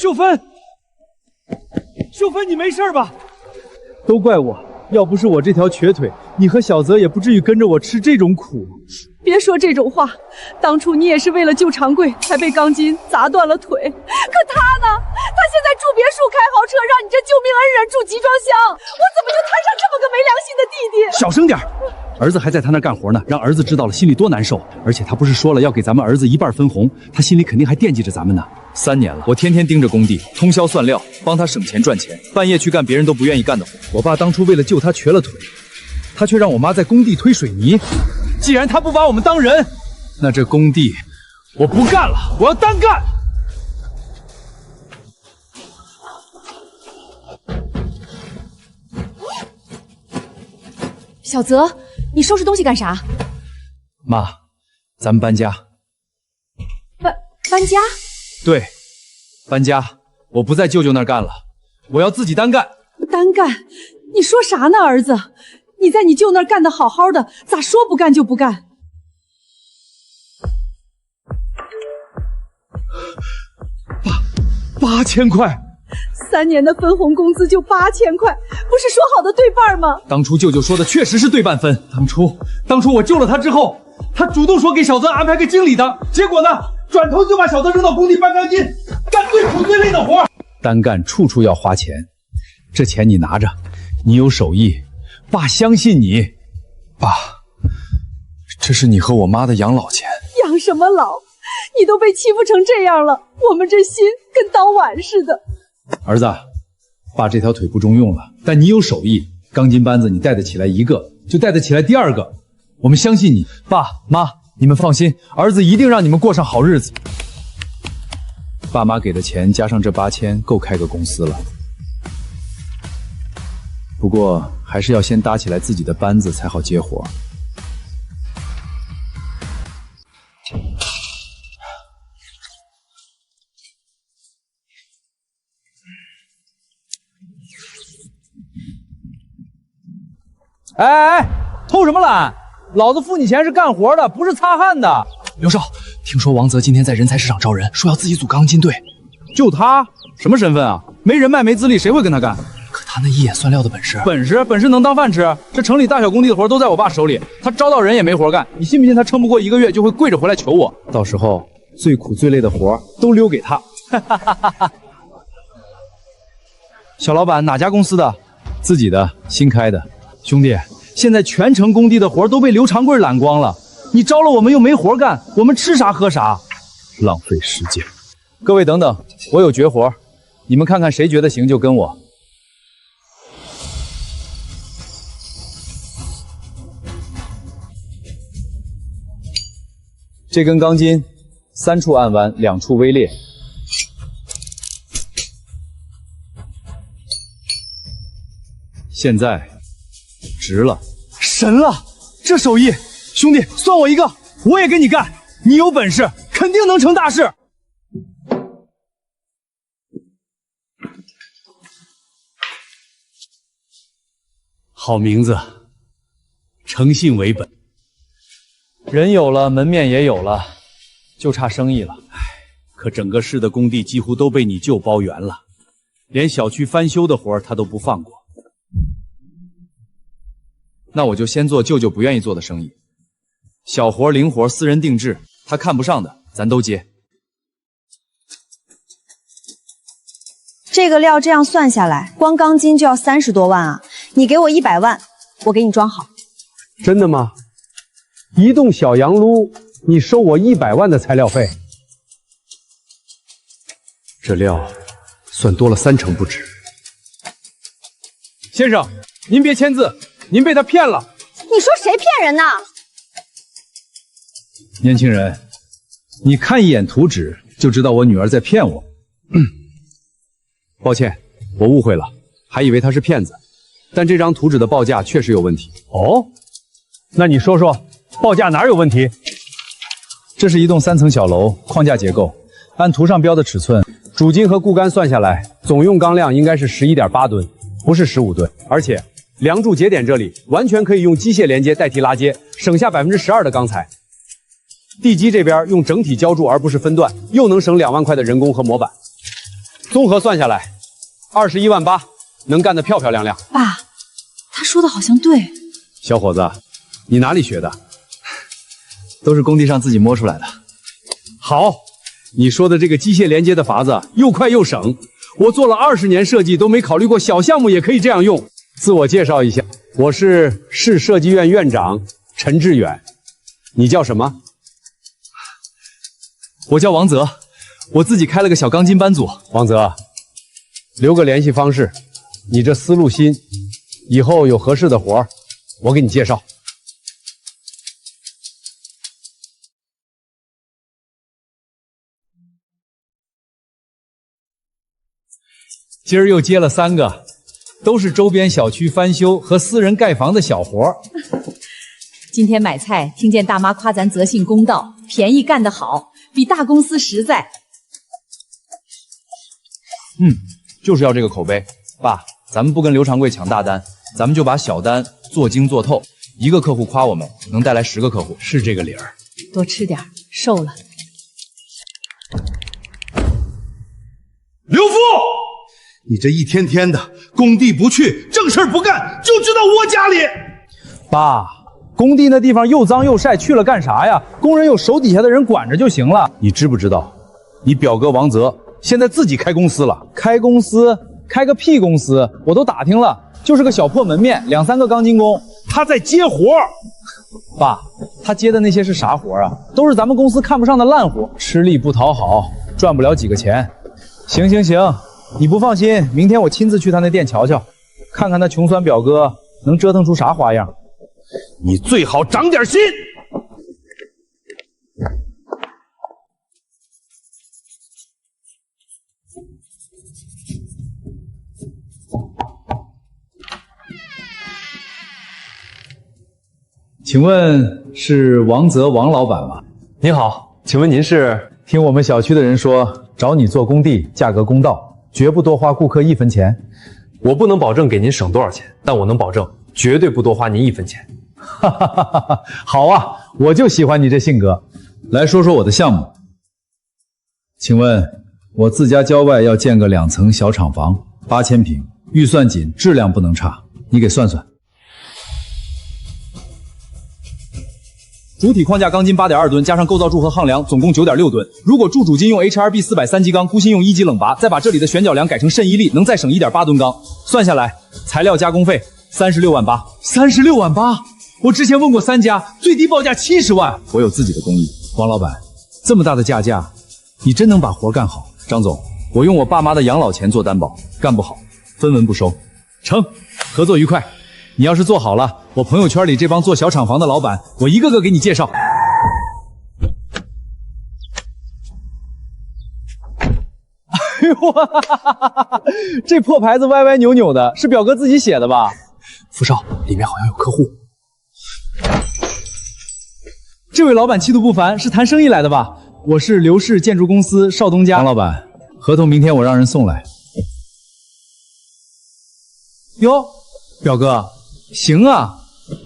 秀芬，秀芬，你没事吧？都怪我，要不是我这条瘸腿，你和小泽也不至于跟着我吃这种苦。别说这种话，当初你也是为了救长贵才被钢筋砸断了腿，可他呢？他现在住别墅开豪车，让你这救命恩人住集装箱，我怎么就摊上这么个没良心的弟弟？小声点，儿子还在他那干活呢，让儿子知道了心里多难受。而且他不是说了要给咱们儿子一半分红，他心里肯定还惦记着咱们呢。3年了，我天天盯着工地，通宵算料，帮他省钱赚钱，半夜去干别人都不愿意干的活。我爸当初为了救他瘸了腿，他却让我妈在工地推水泥。既然他不把我们当人，那这工地我不干了，我要单干。小泽，你收拾东西干啥？妈，咱们搬家。搬家？对，搬家。我不在舅舅那儿干了，我要自己单干。单干？你说啥呢，兒子？你在你舅那儿干得好好的，咋說不幹就不幹？8000塊，3年的分紅工資就8000塊，不是說好的對半嗎？當初舅舅說的確實是對半分。當初我救了他之後，他主動說給小澤安排個經理當，結果呢，轉頭就把小澤扔到工地搬鋼筋，幹最苦最累的活。單幹處處要花錢，這錢你拿着，你有手藝。爸相信你，爸，這是你和我媽的養老錢。養什麼老？你都被欺負成這樣了，我們這心跟刀碗似的。兒子，爸這條腿不中用了，但你有手藝，鋼筋班子你帶得起來一個，就帶得起來第二個。我們相信你，爸媽，你們放心，兒子一定讓你們過上好日子。爸媽給的錢加上這8000，夠開個公司了。不過還是要先搭起來自己的班子才好接活。哎，偷什麼懶？老子付你錢是幹活的，不是擦汗的。劉少，聽說王澤今天在人才市場招人，說要自己組鋼筋隊。就他？什麼身份啊？沒人脈沒資歷，誰會跟他幹？可他那一眼算料的本事能當飯吃？這城裡大小工地的活都在我爸手裡，他招到人也沒活幹。你信不信他撐不過1個月就會跪着回來求我？到時候最苦最累的活都留給他。小老闆哪家公司的？自己的，新開的。兄弟，現在全城工地的活都被劉長貴攬光了，你招了我們又沒活幹，我們吃啥喝啥？浪費時間。各位等等，我有絕活，你們看看誰覺得行就跟我。這根鋼筋3處暗彎，2處微裂。現在直了，神了！這手藝，兄弟，算我一個，我也跟你幹。你有本事，肯定能成大事。好名字，誠信為本。人有了，門面也有了，就差生意了。唉，可整個市的工地幾乎都被你舅包圓了，連小區翻修的活他都不放過。那我就先做舅舅不願意做的生意，小活零活私人定制，他看不上的咱都接。這個料這樣算下來，光鋼筋就要30多萬啊！你給我100萬，我給你裝好。真的嗎？一棟小洋擼，你收我100萬的材料費？這料算多了3成不止。先生，您別簽字，您被他騙了。你說誰騙人呢？年輕人，你看一眼圖紙就知道我女兒在騙我。抱歉，我誤會了，還以為他是騙子。但這張圖紙的報價確實有問題。哦，那你說說，報價哪有問題？這是一棟3層小樓，框架結構，按圖上標的尺寸，主筋和固杆算下來，總用鋼量應該是11.8噸，不是15噸。而且梁柱節點這裡完全可以用機械連接代替拉接，省下12%的鋼材。地基這邊用整體澆築而不是分段，又能省2萬塊的人工和模板。綜合算下来，21万8，能干得漂漂亮亮。爸，他说的好像对。小伙子，你哪里学的？都是工地上自己摸出来的。好，你说的这个机械连接的法子又快又省，我做了20年设计都没考虑过小项目也可以这样用。自我介紹一下，我是市設計院院長陳志遠。你叫什麼？我叫王澤，我自己開了個小鋼筋班組。王澤，留個聯繫方式，你這思路新，以後有合適的活兒，我給你介紹。今兒又接了3個，都是周邊小區翻修和私人蓋房的小活。今天買菜，聽見大媽誇咱澤信公道，便宜幹得好，比大公司實在。就是要這個口碑。爸，咱們不跟劉長貴搶大單，咱們就把小單做精做透。一個客戶誇我們，能帶來10個客戶，是這個理兒。多吃點，瘦了。劉富，你這一天天的工地不去，正事不幹，就知道窩家裡。爸，工地那地方又髒又曬，去了幹啥呀？工人有手底下的人管着就行了。你知不知道，你表哥王澤現在自己開公司了？開公司？開個屁公司！我都打聽了，就是個小破門面，2、3個鋼筋工，他在接活。爸，他接的那些是啥活啊？都是咱們公司看不上的爛活，吃力不討好，賺不了幾個錢。行，你不放心，明天我親自去他那店瞧瞧，看看他窮酸表哥能折騰出啥花樣。你最好長點心。請問是王澤王老闆嗎？您好，請問您是？聽我們小區的人說，找你做工地，價格公道，絕不多花顧客1分錢。我不能保證給您省多少錢，但我能保證絕對不多花您1分錢。哈哈哈哈！好啊，我就喜歡你這性格。來說說我的項目。請問，我自家郊外要建個2層小廠房，8000平，預算緊，質量不能差，你給算算。主體框架鋼筋8.2噸，加上構造柱和夯梁，總共9.6噸。如果柱主筋用 HRB 430級鋼，孤芯用1級冷拔，再把這裡的旋角梁改成滲一力，能再省1.8噸鋼。算下來，材料加工費36萬8。36萬8？我之前問過3家，最低報價70萬。我有自己的工藝。王老闆，這麼大的價價，你真能把活幹好？張總，我用我爸媽的養老錢做擔保，幹不好，分文不收。成，合作愉快。你要是做好了，我朋友圈裡這幫做小廠房的老闆，我一個個給你介紹。哎呦，這破牌子歪歪扭扭的，是表哥自己寫的吧？福少，裡面好像有客戶。這位老闆氣度不凡，是談生意來的吧？我是劉氏建築公司邵東家。王老闆，合同明天我讓人送來。喲，表哥。行啊，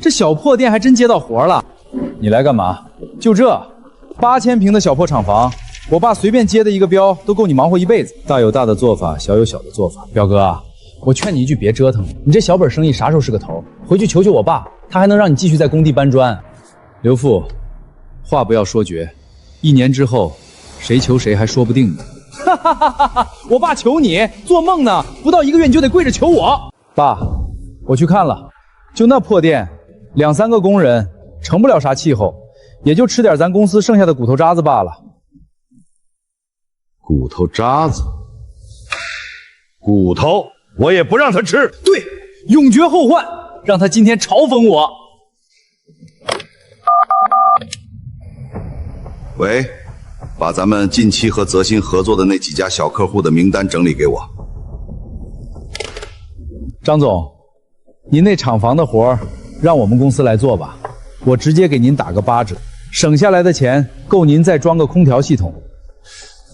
這小破店還真接到活了。你來幹嘛？就這8000平的小破廠房，我爸隨便接的一個標都夠你忙活一輩子。大有大的做法，小有小的做法。表哥，我勸你一句，別折騰，你這小本生意啥時候是個頭？回去求求我爸，他還能讓你繼續在工地搬磚。劉富，話不要說絕，1年之後誰求誰還說不定呢。哈哈哈哈哈！我爸求你，做夢呢！不到1個月你就得跪着求我。爸，我去看了。就那破店，2、3個工人，成不了啥氣候，也就吃點咱公司剩下的骨頭渣子罷了。骨頭渣子，骨頭我也不讓他吃。對，永絕後患，讓他今天嘲諷我。喂，把咱們近期和澤鑫合作的那幾家小客戶的名單整理給我。張總。您那廠房的活讓我們公司來做吧，我直接給您打個8折，省下來的錢夠您再裝個空調系統。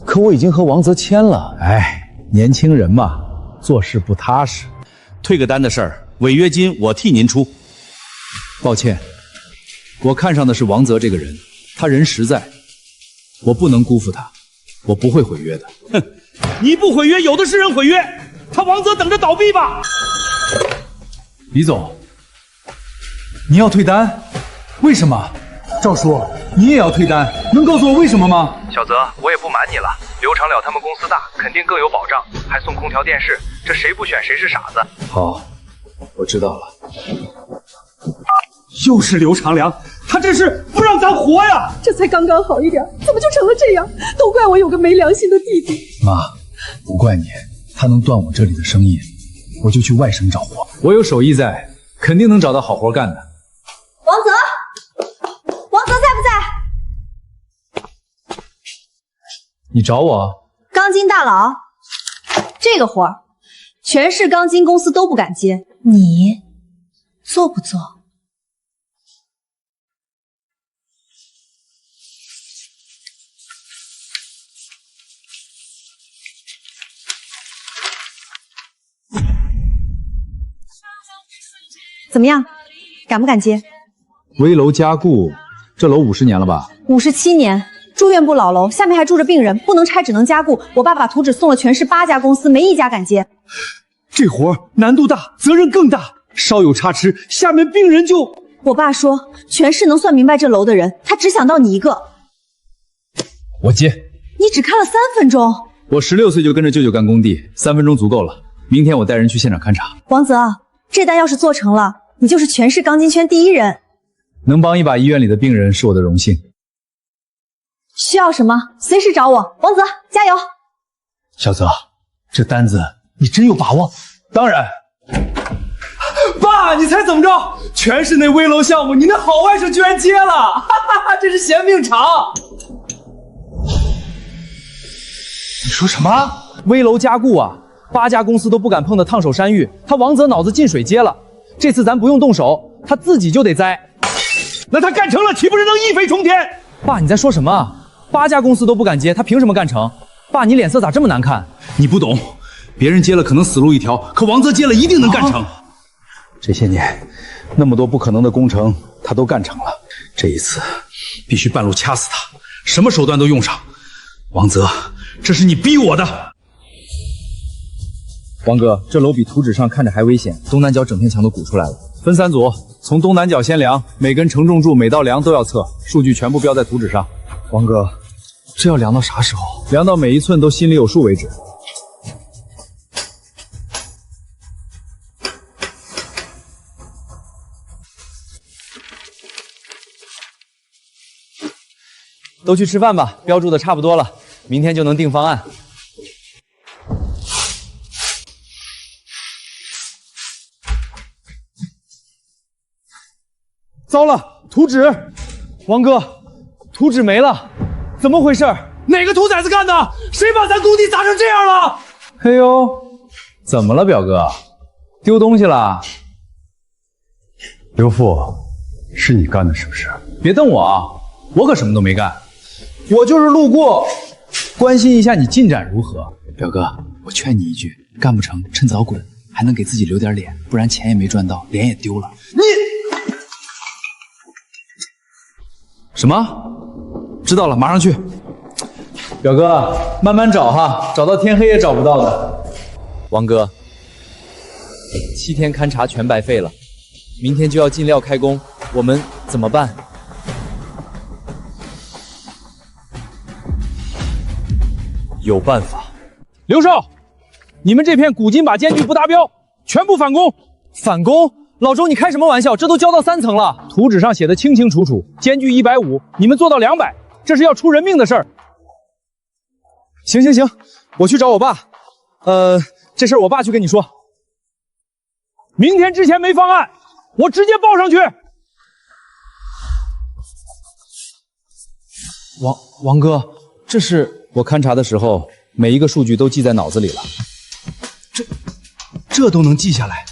可我已經和王澤簽了，哎，年輕人嘛，做事不踏實。退個單的事兒，違約金我替您出。抱歉，我看上的是王澤這個人，他人實在，我不能辜負他，我不會毀約的。哼，你不毁约，有的是人毁约。他王泽等着倒闭吧。李总，你要退单？为什么？赵叔，你也要退单？能告诉我为什么吗？小泽，我也不瞒你了，刘长了他们公司大，肯定更有保障，还送空调电视，这谁不选谁是傻子。好，我知道了。又是刘长良，他这是不让咱活呀！这才刚刚好一点，怎么就成了这样？都怪我有个没良心的弟弟。妈，不怪你，他能断我这里的生意，我就去外省找活。我有手艺在，肯定能找到好活干的。王泽，王泽在不在？你找我？钢筋大佬，这个活儿，全市钢筋公司都不敢接，你做不做？怎么样，敢不敢接？危楼加固，这楼50年了吧？57年，住院部老楼，下面还住着病人，不能拆，只能加固。我爸把图纸送了全市8家公司，没一家敢接。这活难度大，责任更大，稍有差池，下面病人就……我爸说，全市能算明白这楼的人，他只想到你一个。我接。你只看了3分鐘。我16岁就跟着舅舅干工地，3分鐘足夠了。明天我帶人去現場勘察。王澤，這單要是做成了，你就是全市鋼筋圈第1人。能幫一把醫院裡的病人是我的榮幸。需要什麼，隨時找我。王澤，加油！小澤，這單子你真有把握？當然。爸，你猜怎麼着？全是那危樓項目，你那好外甥居然接了，哈哈哈，這是嫌命長。你說什麼？危樓加固啊，8家公司都不敢碰的燙手山芋，他王澤腦子進水接了。這次咱不用動手，他自己就得栽。那他幹成了，豈不是能一飛沖天？爸，你在說什麼？8家公司都不敢接，他憑什麼幹成？爸，你臉色咋這麼難看？你不懂，別人接了可能死路一條，可王澤接了一定能幹成。這些年，那麼多不可能的工程，他都幹成了。這一次，必須半路掐死他，什麼手段都用上。王澤，這是你逼我的。王哥，這樓比圖紙上看着還危險，東南角整片牆都鼓出來了。分3組，從東南角先量，每根承重柱每道梁都要測，數據全部標在圖紙上。王哥，這要量到啥時候？量到每一寸都心裡有數為止。都去吃飯吧，標註的差不多了，明天就能定方案。糟了，圖紙！王哥，圖紙沒了，怎麼回事？哪個兔崽子幹的？誰把咱工地砸成這樣了？嘿呦，怎麼了，表哥？丟東西了？劉副，是你幹的是不是？別瞪我啊，我可什麼都沒幹，我就是路過，關心一下你進展如何。表哥，我勸你一句，幹不成趁早滾，還能給自己留點臉，不然錢也沒賺到，臉也丟了。你什麼？知道了，馬上去。表哥，慢慢找哈，找到天黑也找不到的。王哥，7天勘察全白費了，明天就要進料開工，我們怎麼辦？有辦法。劉少，你們這片古金把間距不達標，全部返工。返工？老周，你開什麼玩笑？這都交到3層了，圖紙上寫的清清楚楚，間距150，你們做到200，這是要出人命的事兒。行行行，我去找我爸。這事兒我爸去跟你說。明天之前沒方案，我直接報上去。王哥，這是我勘察的時候，每一個數據都記在腦子裡了。這都能記下來。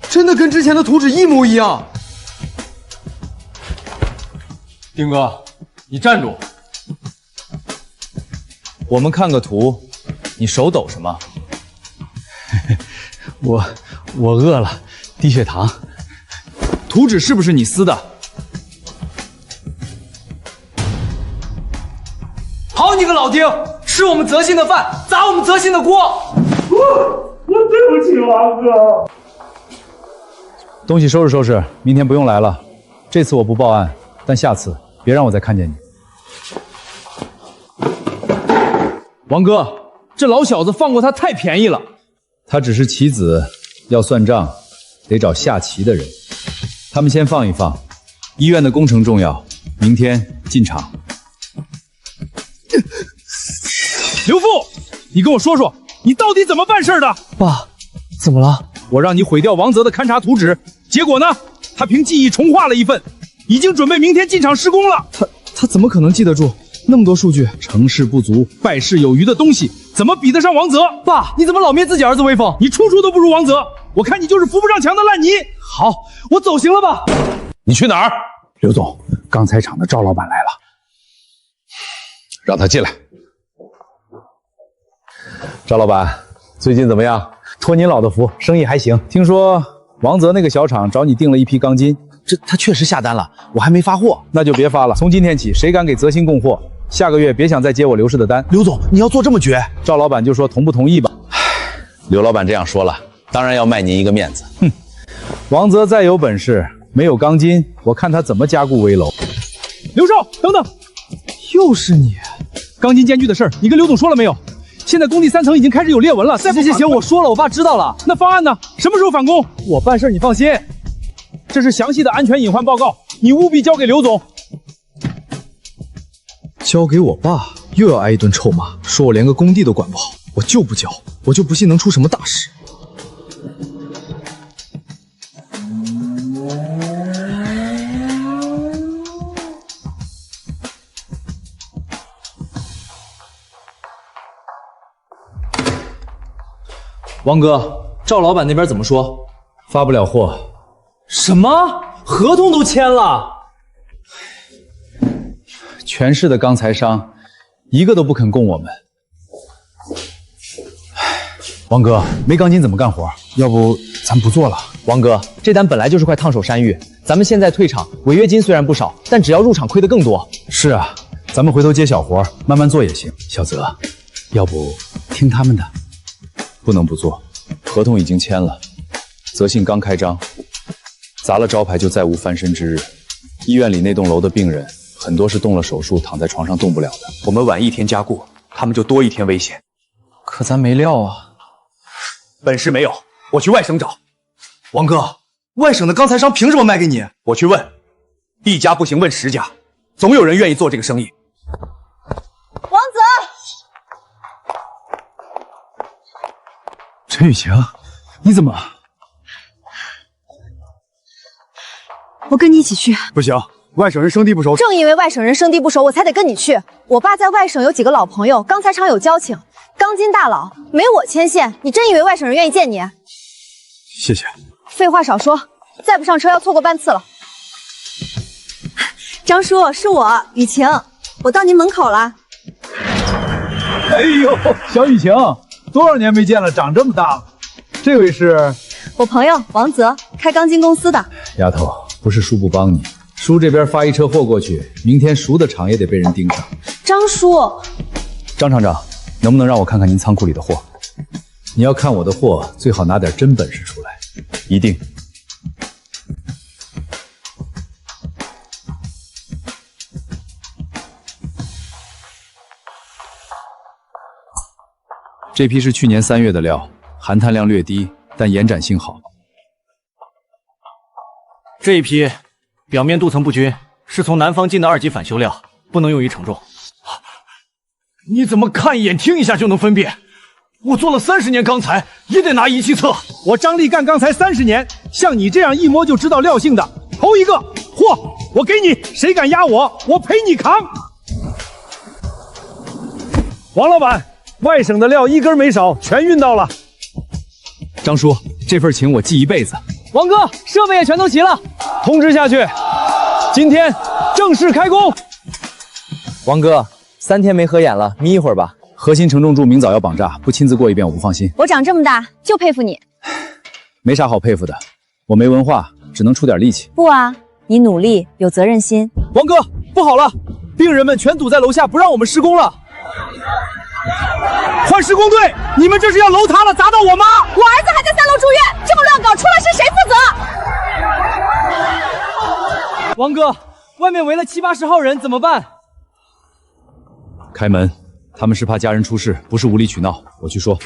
真的跟之前的圖紙一模一樣。丁哥，你站住！我們看個圖，你手抖什麼？我餓了，低血糖。圖紙是不是你撕的？你个老丁，吃我們澤信的飯，砸我們澤信的鍋。我對不起王哥。東西收拾收拾，明天不用來了。這次我不報案，但下次別讓我再看見你。王哥，這老小子放過他太便宜了。他只是棋子，要算賬，得找下棋的人。他們先放一放，醫院的工程重要，明天進場。劉父，你跟我說說，你到底怎麼辦事的？爸，怎麼了？我讓你毀掉王澤的勘察圖紙，結果呢？他憑記憶重畫了一份，已經準備明天進場施工了。他怎麼可能記得住那麼多數據？成事不足敗事有餘的東西，怎麼比得上王澤？爸，你怎麼老滅自己兒子威風？你處處都不如王澤，我看你就是扶不上牆的爛泥。好，我走行了吧？你去哪兒？劉總，鋼材廠的趙老闆來了，讓他進來。趙老闆，最近怎麼樣？托您老的福，生意還行。聽說王澤那個小廠找你訂了一批鋼筋，他確實下單了，我還沒發貨。那就別發了。從今天起，誰敢給澤信供貨，下個月別想再接我劉氏的單。劉總，你要做這麼絕？趙老闆就說同不同意吧。劉老闆這樣說了，當然要賣您一個面子。哼，王澤再有本事，沒有鋼筋，我看他怎麼加固危樓。劉少，等等，又是你！鋼筋間距的事兒，你跟劉總說了沒有？現在工地3層已經開始有裂紋了。行，我說了，我爸知道了。那方案呢？什麼時候返工？我辦事你放心。這是詳細的安全隱患報告，你務必交給劉總。交給我爸，又要挨一頓臭罵，說我連個工地都管不好。我就不交，我就不信能出什麼大事。王哥，趙老闆那邊怎麼說？發不了貨。什麼？合同都簽了？全市的鋼材商，一個都不肯供我們。王哥，沒鋼筋怎麼幹活？要不咱不做了？王哥，這單本來就是塊燙手山芋，咱們現在退場，違約金雖然不少，但只要入場虧得更多。是啊，咱們回頭接小活，慢慢做也行。小澤，要不聽他們的？不能不做，合同已經簽了。澤信剛開張，砸了招牌就再無翻身之日。醫院裡那棟樓的病人很多是動了手術，躺在床上動不了的。我們晚1天加固，他們就多1天危險。可咱沒料啊，本事沒有，我去外省找。王哥，外省的鋼材商憑什麼賣給你？我去問，1家不行問10家，總有人願意做這個生意。王澤。陳雨晴，你怎麼？我跟你一起去。不行，外省人生地不熟。正因為外省人生地不熟，我才得跟你去。我爸在外省有幾個老朋友，鋼材廠有交情，鋼筋大佬，沒我牽線，你真以為外省人願意見你？謝謝。廢話少說，再不上車要錯過班次了。張叔，是我雨晴，我到您門口了。哎呦，小雨晴。多少年沒見了，長這麼大了。這位是我朋友王澤，開鋼筋公司的。丫頭，不是叔不幫你，叔這邊發一車貨過去，明天叔的廠也得被人盯上。張叔，張廠長，能不能讓我看看您倉庫裡的貨？你要看我的貨，最好拿點真本事出來。一定。這批是去年3月的料，含碳量略低，但延展性好。這一批表面鍍層不均，是從南方進的2級返修料，不能用於承重。你怎麼看一眼、聽一下就能分辨？我做了30年鋼材，也得拿儀器測。我張力幹鋼材30年，像你這樣一摸就知道料性的，頭一個貨我給你，誰敢壓我，我陪你扛。王老闆。外省的料一根沒少，全運到了。張叔，這份情我記一輩子。王哥，設備也全都齊了，通知下去，今天正式開工。王哥，3天沒合眼了，眯一會兒吧。核心承重柱明早要綁炸，不親自過一遍我不放心。我長這麼大就佩服你。沒啥好佩服的，我沒文化，只能出點力氣。不啊，你努力有責任心。王哥，不好了，病人們全堵在樓下，不讓我們施工了。换施工队，你们这是要楼塌了砸到我妈？我儿子还在3楼住院，这么乱搞，出了事谁负责？王哥，外面围了70、80号人，怎么办？开门，他们是怕家人出事，不是无理取鬧。我去说。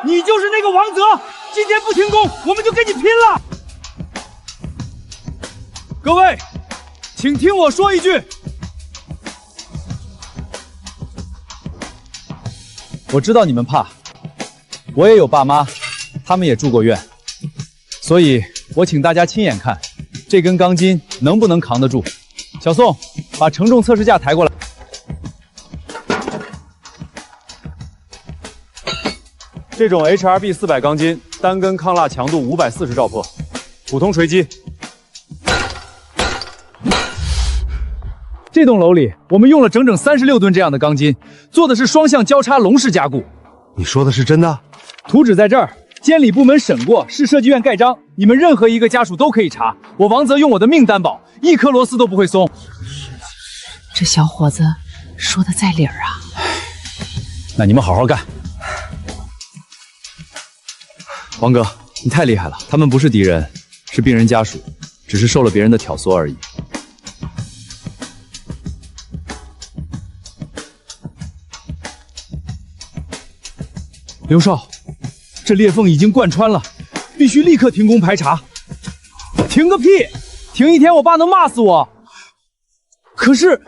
你就是那个王泽，今天不停工，我们就跟你拼了！各位，请听我说一句。我知道你们怕，我也有爸妈，他们也住过院，所以我请大家亲眼看，这根钢筋能不能扛得住。小宋，把承重测试架抬过来。这种 HRB 400鋼筋，单根抗蜡強度540兆破，普通錘擊。這棟樓裡，我們用了整整36噸這樣的鋼筋，做的是雙向交叉籠式加固。你說的是真的？圖紙在這兒，監理部門審過，市設計院蓋章，你們任何一個家屬都可以查。我王澤用我的命擔保，一顆螺絲都不會鬆。這小伙子說的在理兒啊。那你們好好幹。王哥，你太厲害了！他們不是敵人，是病人家屬，只是受了別人的挑唆而已。劉少，這裂縫已經貫穿了，必須立刻停工排查。停個屁！停一天，我爸能罵死我。可是，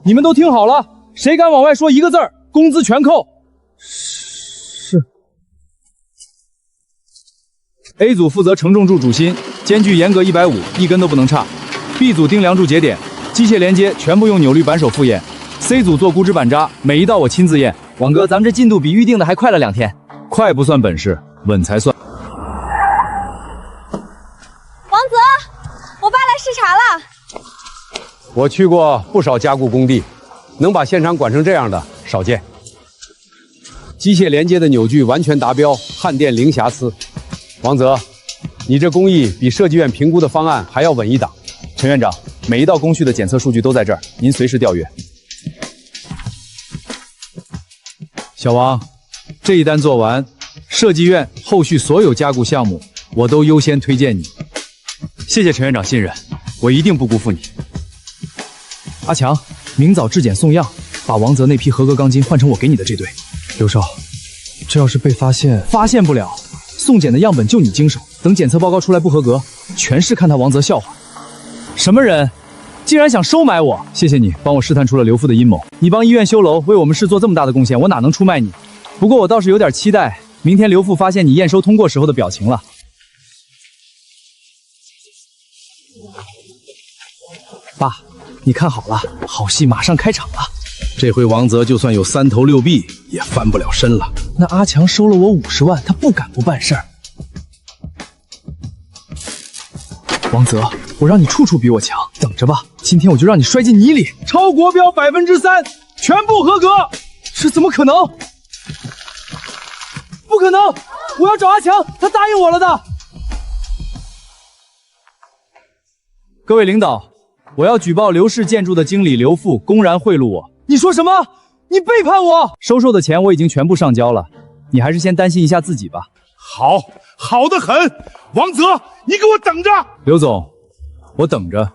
你們都聽好了，誰敢往外說一個字兒，工資全扣。是。A 組負責承重柱主心，間距嚴格150，一根都不能差。B 組釘梁柱節點，機械連接全部用扭力扳手複驗。C 組做估值板扎，每一道我親自驗。王哥，咱們這進度比預定的還快了2天。快不算本事，穩才算。王澤，我爸來視察了。我去過不少加固工地，能把現場管成這樣的少見。機械連接的扭矩完全達標，焊電零瑕疵。王澤，你這工藝比設計院評估的方案還要穩一檔。陳院長，每一道工序的檢測數據都在這兒，您隨時調閱。小王，這一單做完，設計院後續所有加固項目我都優先推薦你。謝謝陳院長信任，我一定不辜負你。阿強，明早質檢送樣，把王澤那批合格鋼筋換成我給你的這堆。劉少，這要是被發現，發現不了。送檢的樣本就你經手，等檢測報告出來不合格，全市看他王澤笑話。什麼人，竟然想收買我？謝謝你幫我試探出了劉父的陰謀。你幫醫院修樓，為我們市做這麼大的貢獻，我哪能出賣你？不過我倒是有點期待，明天劉父發現你驗收通過時候的表情了。爸，你看好了，好戲馬上開場了。這回王澤就算有3頭6臂，也翻不了身了。那阿強收了我50萬，他不敢不辦事兒。王澤，我讓你處處比我強，等着吧，今天我就讓你摔進泥裡。超國標3%，全部合格。這怎麼可能？不可能！我要找阿強，他答應我了的。各位領導，我要舉報劉氏建築的經理劉父公然賄賂我。你說什麼？你背叛我！收受的錢我已經全部上交了，你還是先擔心一下自己吧。好，好得很，王澤，你給我等着！劉總，我等着。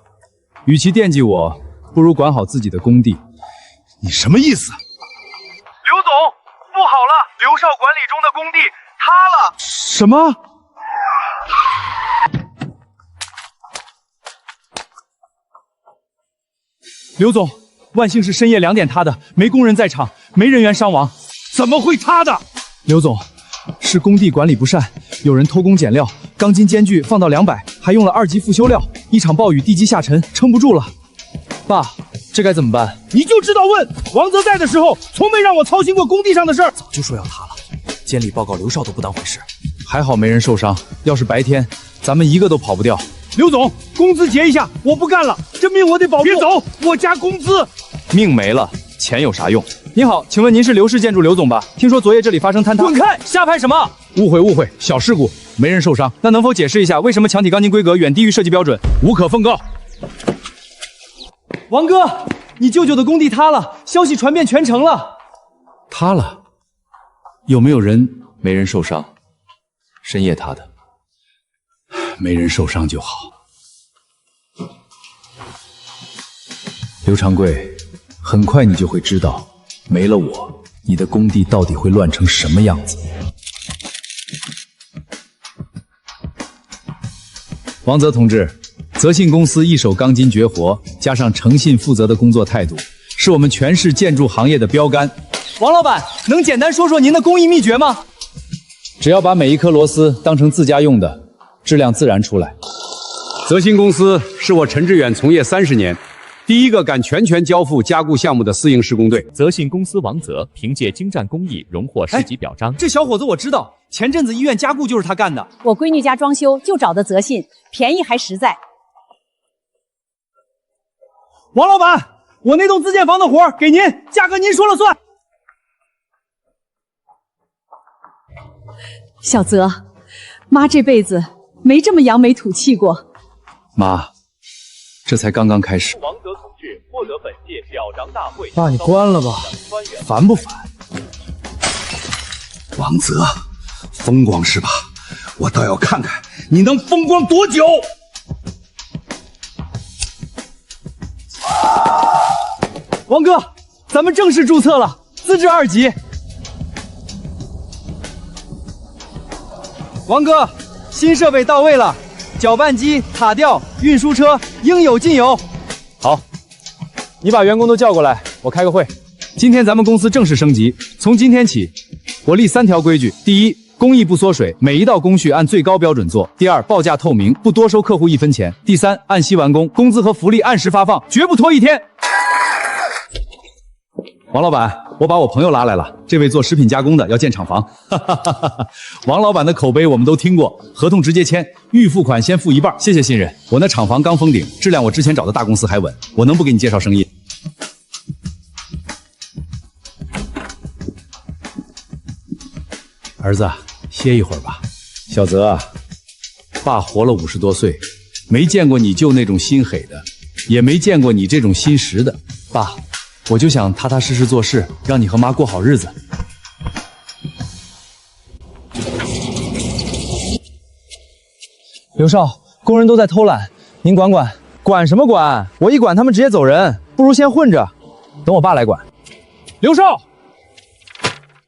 與其惦記我，不如管好自己的工地。你什麼意思？劉總，不好了，劉少管理中的工地塌了！什麼？劉總，萬幸是深夜2點塌的，沒工人在場，沒人員傷亡。怎麼會塌的？劉總，是工地管理不善，有人偷工減料，鋼筋間距放到200，還用了2級複修料，一場暴雨地基下沉，撐不住了。爸，這該怎麼辦？你就知道問！王澤在的時候，從沒讓我操心過工地上的事兒。早就說要塌了，監理報告劉少都不當回事。還好沒人受傷，要是白天，咱們一個都跑不掉。劉總，工資結一下，我不幹了，這命我得保住。別走，我加工資。命沒了，錢有啥用？您好，請問您是劉氏建築劉總吧？聽說昨夜這裡發生坍塌。滾開！瞎拍什麼？誤會，小事故，沒人受傷。那能否解釋一下，為什麼牆體鋼筋規格遠低於設計標準？無可奉告。王哥，你舅舅的工地塌了，消息传遍全城了。塌了？有没有人？没人受伤，深夜塌的。没人受傷就好。刘長貴，很快你就會知道，沒了我，你的工地到底會亂成什麼樣子。王澤同志，澤信公司一手鋼筋絕活，加上誠信負責的工作態度，是我們全市建築行業的標杆。王老闆，能簡單說說您的工藝秘訣嗎？只要把每一顆螺絲當成自家用的，質量自然出來。澤信公司是我陳志遠從業30年，第一個敢全權交付加固項目的私營施工隊。澤信公司王澤憑借精湛工藝榮獲市級表彰。這小伙子我知道，前陣子醫院加固就是他幹的。我閨女家裝修就找的澤信，便宜還實在。王老闆，我那棟自建房的活給您，價格您說了算。小澤，媽這輩子沒這麼揚眉吐氣過。媽，這才剛剛開始。王澤同志獲得本屆表彰大會。爸，你關了吧，煩不煩？王澤，風光是吧？我倒要看看你能風光多久。王哥，咱們正式注冊了，資質2級。王哥，新設備到位了，攪拌機、塔吊、運輸車應有盡有。好，你把員工都叫過來，我開個會。今天咱們公司正式升級，從今天起，我立3條規矩：第一，工藝不縮水，每一道工序按最高標準做；第二，報價透明，不多收客戶1分錢；第三，按期完工，工資和福利按時發放，絕不拖1天。王老闆，我把我朋友拉來了，這位做食品加工的要建廠房。王老闆的口碑我們都聽過，合同直接簽，預付款先付1半，謝謝信任。我那廠房剛封頂，質量我之前找的大公司還穩，我能不給你介紹生意？兒子，歇一會兒吧。小澤啊，爸活了50多歲，沒見過你舅那種心狠的，也沒見過你這種心實的。爸，我就想踏踏實實做事，讓你和媽過好日子。刘少，工人都在偷懒，您管管。管什麼管？我一管他們直接走人，不如先混着，等我爸來管。刘少，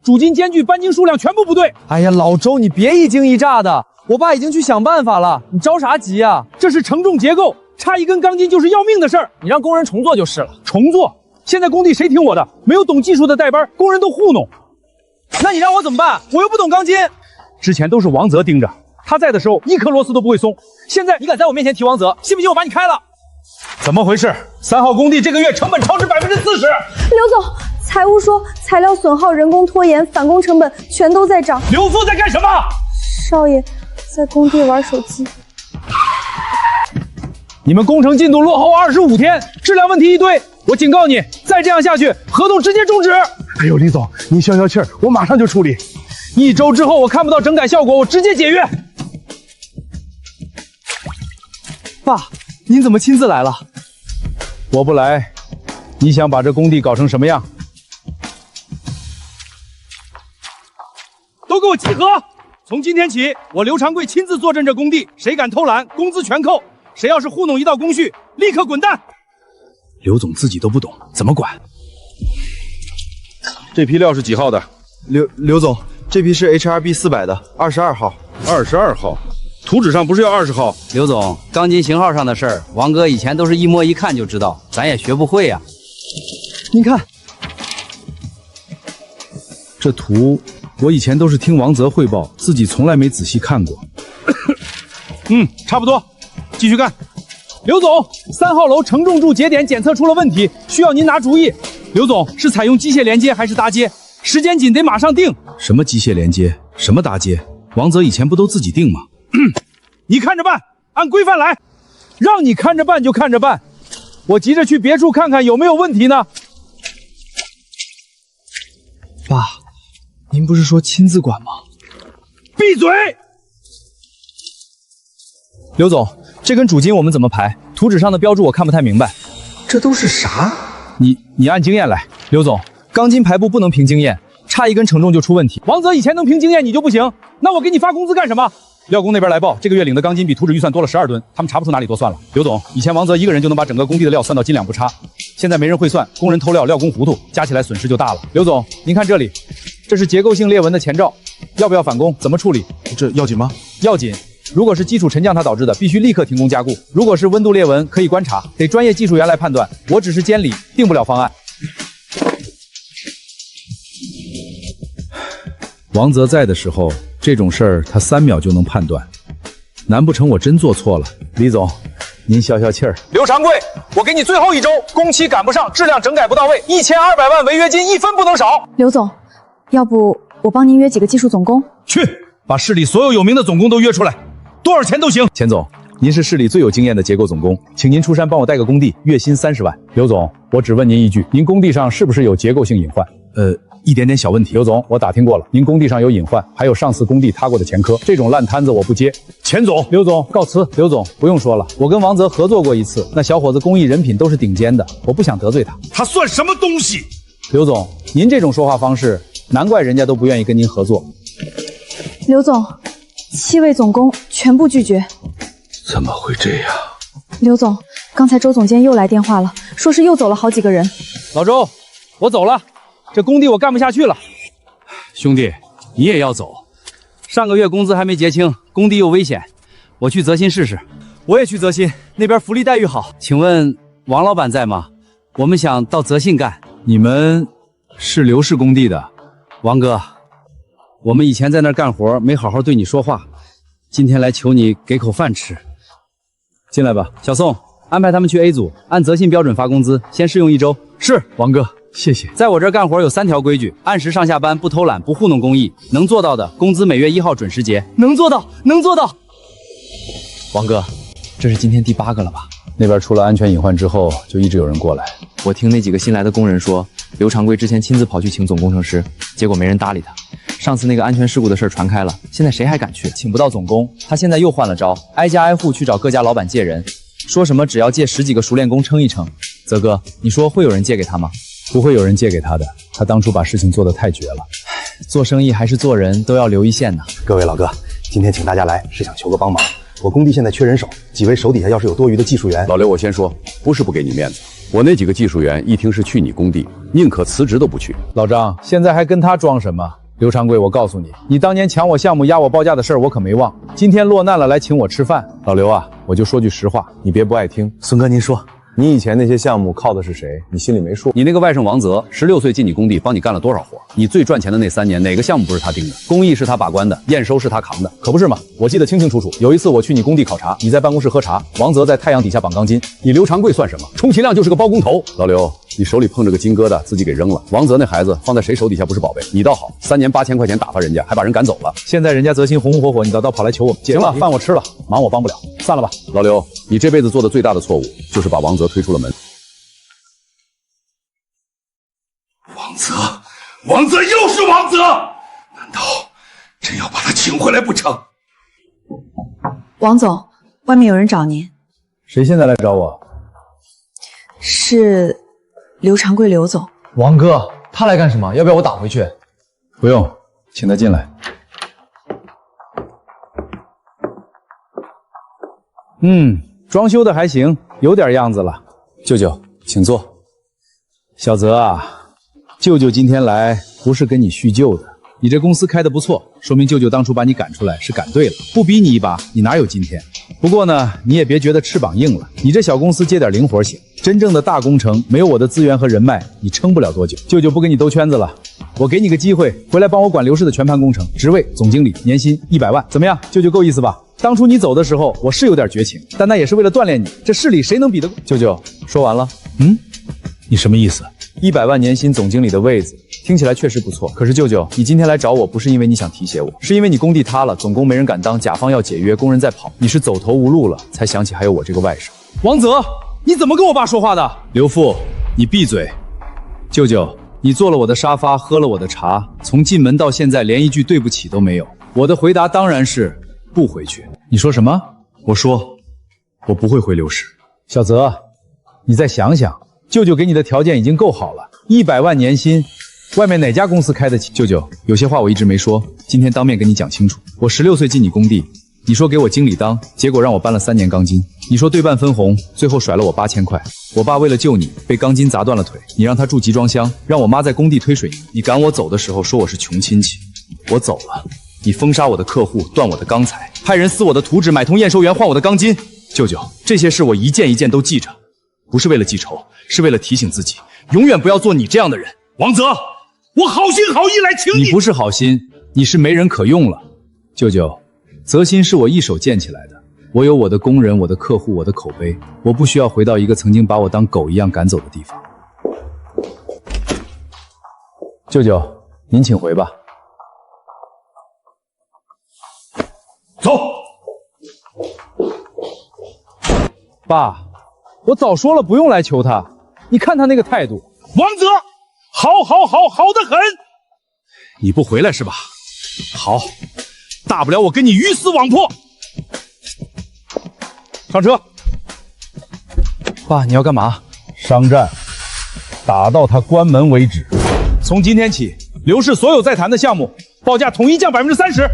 主筋間距扳经數量全部不對。哎呀，老周，你別一驚一乍的，我爸已經去想辦法了，你着啥急啊？這是承重結構，差一根鋼筋就是要命的事兒。你讓工人重做就是了。重做？現在工地誰聽我的？沒有懂技術的帶班，工人都糊弄。那你讓我怎麼辦？我又不懂鋼筋。之前都是王澤盯着，他在的時候一顆螺絲都不會鬆。現在你敢在我面前提王澤，信不信我把你開了？怎麼回事？3號工地這個月成本超支40%。劉總，財務說材料損耗、人工拖延、返工成本全都在漲。劉副在幹什麼？少爺在工地玩手機。你們工程進度落後25天，質量問題一堆。我警告你，再這樣下去，合同直接終止。哎呦，李總，你消消氣兒，我馬上就處理。1周之後我看不到整改效果，我直接解約。爸，您怎麼親自來了？我不來，你想把這工地搞成什麼樣？都給我集合！從今天起，我劉長貴親自坐鎮這工地，誰敢偷懶，工資全扣。誰要是糊弄一道工序，立刻滾蛋！劉總自己都不懂，怎麼管？這批料是幾號的？劉總，這批是 HRB 400的，22號。22號，圖紙上不是要20號？劉總，鋼筋型號上的事兒，王哥以前都是一摸一看就知道，咱也學不會呀。您看，這圖我以前都是聽王澤匯報，自己從來沒仔細看過。差不多。繼續幹，劉總，3號樓承重柱節點檢測出了問題，需要您拿主意。劉總，是採用機械連接還是搭接？時間緊，得馬上定。什麼機械連接？什麼搭接？王澤以前不都自己定嗎？你看着辦，按規範來。讓你看着辦就看着辦，我急着去別處看看有沒有問題呢。爸，您不是說親自管嗎？閉嘴！劉總，這根主筋我們怎麼排？圖紙上的標注我看不太明白。這都是啥？你按经验来。刘总，钢筋排布不能凭经验，差一根承重就出问题。王泽以前能凭经验，你就不行？那我给你发工资干什么？料工那边来报，这个月领的钢筋比图纸预算多了12吨，他们查不出哪里多算了。刘总，以前王泽一个人就能把整个工地的料算到斤两不差，现在没人会算，工人偷料，料工糊涂，加起来损失就大了。刘总，您看这里，这是结构性裂纹的前兆，要不要返工？怎么处理？这要紧吗？要紧。如果是基础沉降它导致的，必須立刻停工加固；如果是溫度裂紋，可以觀察，得專業技術員來判斷。我只是監理，定不了方案。王澤在的時候，這種事兒他3秒就能判斷。難不成我真做錯了？李總，您消消氣兒。劉長貴，我給你最後1周，工期趕不上，質量整改不到位，1200萬違約金1分不能少。劉總，要不我幫您約幾個技術總工？去，把市裡所有有名的總工都約出來。多少錢都行。錢總，您是市裡最有經驗的結構總工，請您出山幫我帶個工地，月薪30萬。劉總，我只問您一句，您工地上是不是有結構性隱患？一點點小問題。劉總，我打聽過了，您工地上有隱患，還有上次工地塌過的前科，這種爛攤子我不接。錢總，劉總告辭。劉總不用說了，我跟王澤合作過一次，那小伙子工藝人品都是頂尖的，我不想得罪他。他算什麼東西？劉總，您這種說話方式，難怪人家都不願意跟您合作。劉總，7位總工全部拒絕。怎麼會這樣？劉總，剛才周總監又來電話了，說是又走了好幾個人。老周，我走了，這工地我幹不下去了。兄弟，你也要走？上個月工資還沒結清，工地又危險，我去澤新試試。我也去澤新，那邊福利待遇好。請問王老闆在嗎？我們想到澤信幹。你們是劉氏工地的？王哥，我們以前在那兒幹活，沒好好對你說話，今天來求你給口飯吃。進來吧，小宋，安排他們去 A 組，按澤信標準發工資，先試用1周。是，王哥，謝謝。在我這兒幹活有3條規矩：按時上下班，不偷懶，不糊弄工藝。能做到的，工資每月1號準時結。能做到，能做到。王哥，這是今天第8個了吧？那邊出了安全隱患之後，就一直有人過來。我聽那幾個新來的工人說，劉長貴之前親自跑去請總工程師，結果沒人搭理他。上次那個安全事故的事傳開了，現在誰還敢去？請不到總工，他現在又換了招，挨家挨戶去找各家老闆借人，說什麼只要借10幾個熟練工撐一撐。澤哥，你說會有人借給他嗎？不會有人借給他的，他當初把事情做得太絕了。做生意還是做人都要留一線吶。各位老哥，今天請大家來是想求個幫忙。我工地現在缺人手，幾位手底下要是有多餘的技術員。老劉，我先說，不是不給你面子，我那幾個技術員一聽是去你工地，寧可辭職都不去。老張，現在還跟他裝什麼？劉長貴，我告訴你，你當年搶我項目壓我報價的事兒我可沒忘。今天落難了來請我吃飯。老劉啊，我就說句實話，你別不愛聽。孫哥您說，你以前那些項目靠的是誰？你心裡沒數。你那個外甥王澤16歲進你工地，幫你幹了多少活？你最賺錢的那3年，哪個項目不是他盯的？工藝是他把關的，驗收是他扛的，可不是嘛？我記得清清楚楚。有一次我去你工地考察，你在辦公室喝茶，王澤在太陽底下綁鋼筋，你劉長貴算什麼？充其量就是個包工頭。老劉，你手裡碰着個金疙瘩，自己給扔了。王澤那孩子放在誰手底下不是寶貝？你倒好，3年8000塊錢打發人家，還把人趕走了。現在人家澤新紅紅火火，你倒跑來求我們借。行了，飯我吃了，忙我幫不了，散了吧。老劉，你這輩子做的最大的錯誤就是把王澤推出了門。王澤又是王澤，難道真要把他請回來不成？王總，外面有人找您。誰現在來找我？是劉長貴劉總。王哥，他來幹什麼？要不要我打回去？不用，請他進來。裝修的還行，有點樣子了。舅舅，請坐。小澤啊，舅舅今天來不是跟你敘舊的。你這公司開得不錯，說明舅舅當初把你趕出來是趕對了，不逼你一把，你哪有今天？不過呢，你也別覺得翅膀硬了，你這小公司接點靈活行，真正的大工程沒有我的資源和人脈，你撐不了多久。舅舅不跟你兜圈子了，我給你個機會，回來幫我管劉氏的全盤工程，職位總經理，年薪100萬，怎麼樣？舅舅夠意思吧？當初你走的時候，我是有點絕情，但那也是為了鍛鍊你，這市裡誰能比得過？舅舅，說完了。你什麼意思？100萬年薪總經理的位子，聽起來確實不錯。可是舅舅，你今天來找我，不是因為你想提攜我，是因為你工地塌了，總工沒人敢當，甲方要解約，工人在跑，你是走投無路了，才想起還有我這個外甥。王澤，你怎麼跟我爸說話的？劉父，你閉嘴。舅舅，你坐了我的沙發，喝了我的茶，從進門到現在連一句對不起都沒有。我的回答當然是不回去。你說什麼？我說我不會回劉氏。小澤，你再想想，舅舅给你的条件已經夠好了，100萬年薪，外面哪家公司開得起？舅舅，有些話我一直沒說，今天當面跟你講清楚。我16歲進你工地，你說給我經理當，結果讓我搬了3年鋼筋。你說對半分紅，最後甩了我8000塊。我爸為了救你，被鋼筋砸斷了腿，你讓他住集裝箱，讓我媽在工地推水泥。你趕我走的時候說我是窮親戚，我走了，你封殺我的客戶，斷我的鋼材，派人撕我的圖紙，買通驗收員換我的鋼筋。舅舅，這些事我一件一件都記着，不是為了記仇，是為了提醒自己，永遠不要做你這樣的人。王澤，我好心好意來請你。你不是好心，你是沒人可用了。舅舅，澤鑫是我一手建起來的，我有我的工人，我的客戶，我的口碑，我不需要回到一個曾經把我當狗一樣趕走的地方。舅舅，您請回吧。走。爸，我早說了不用來求他，你看他那個態度。王澤，好得很。你不回來是吧？好，大不了我跟你魚死網破。上車。爸，你要幹嘛？商戰，打到他關門為止。從今天起，劉氏所有在談的項目報價統一降30%。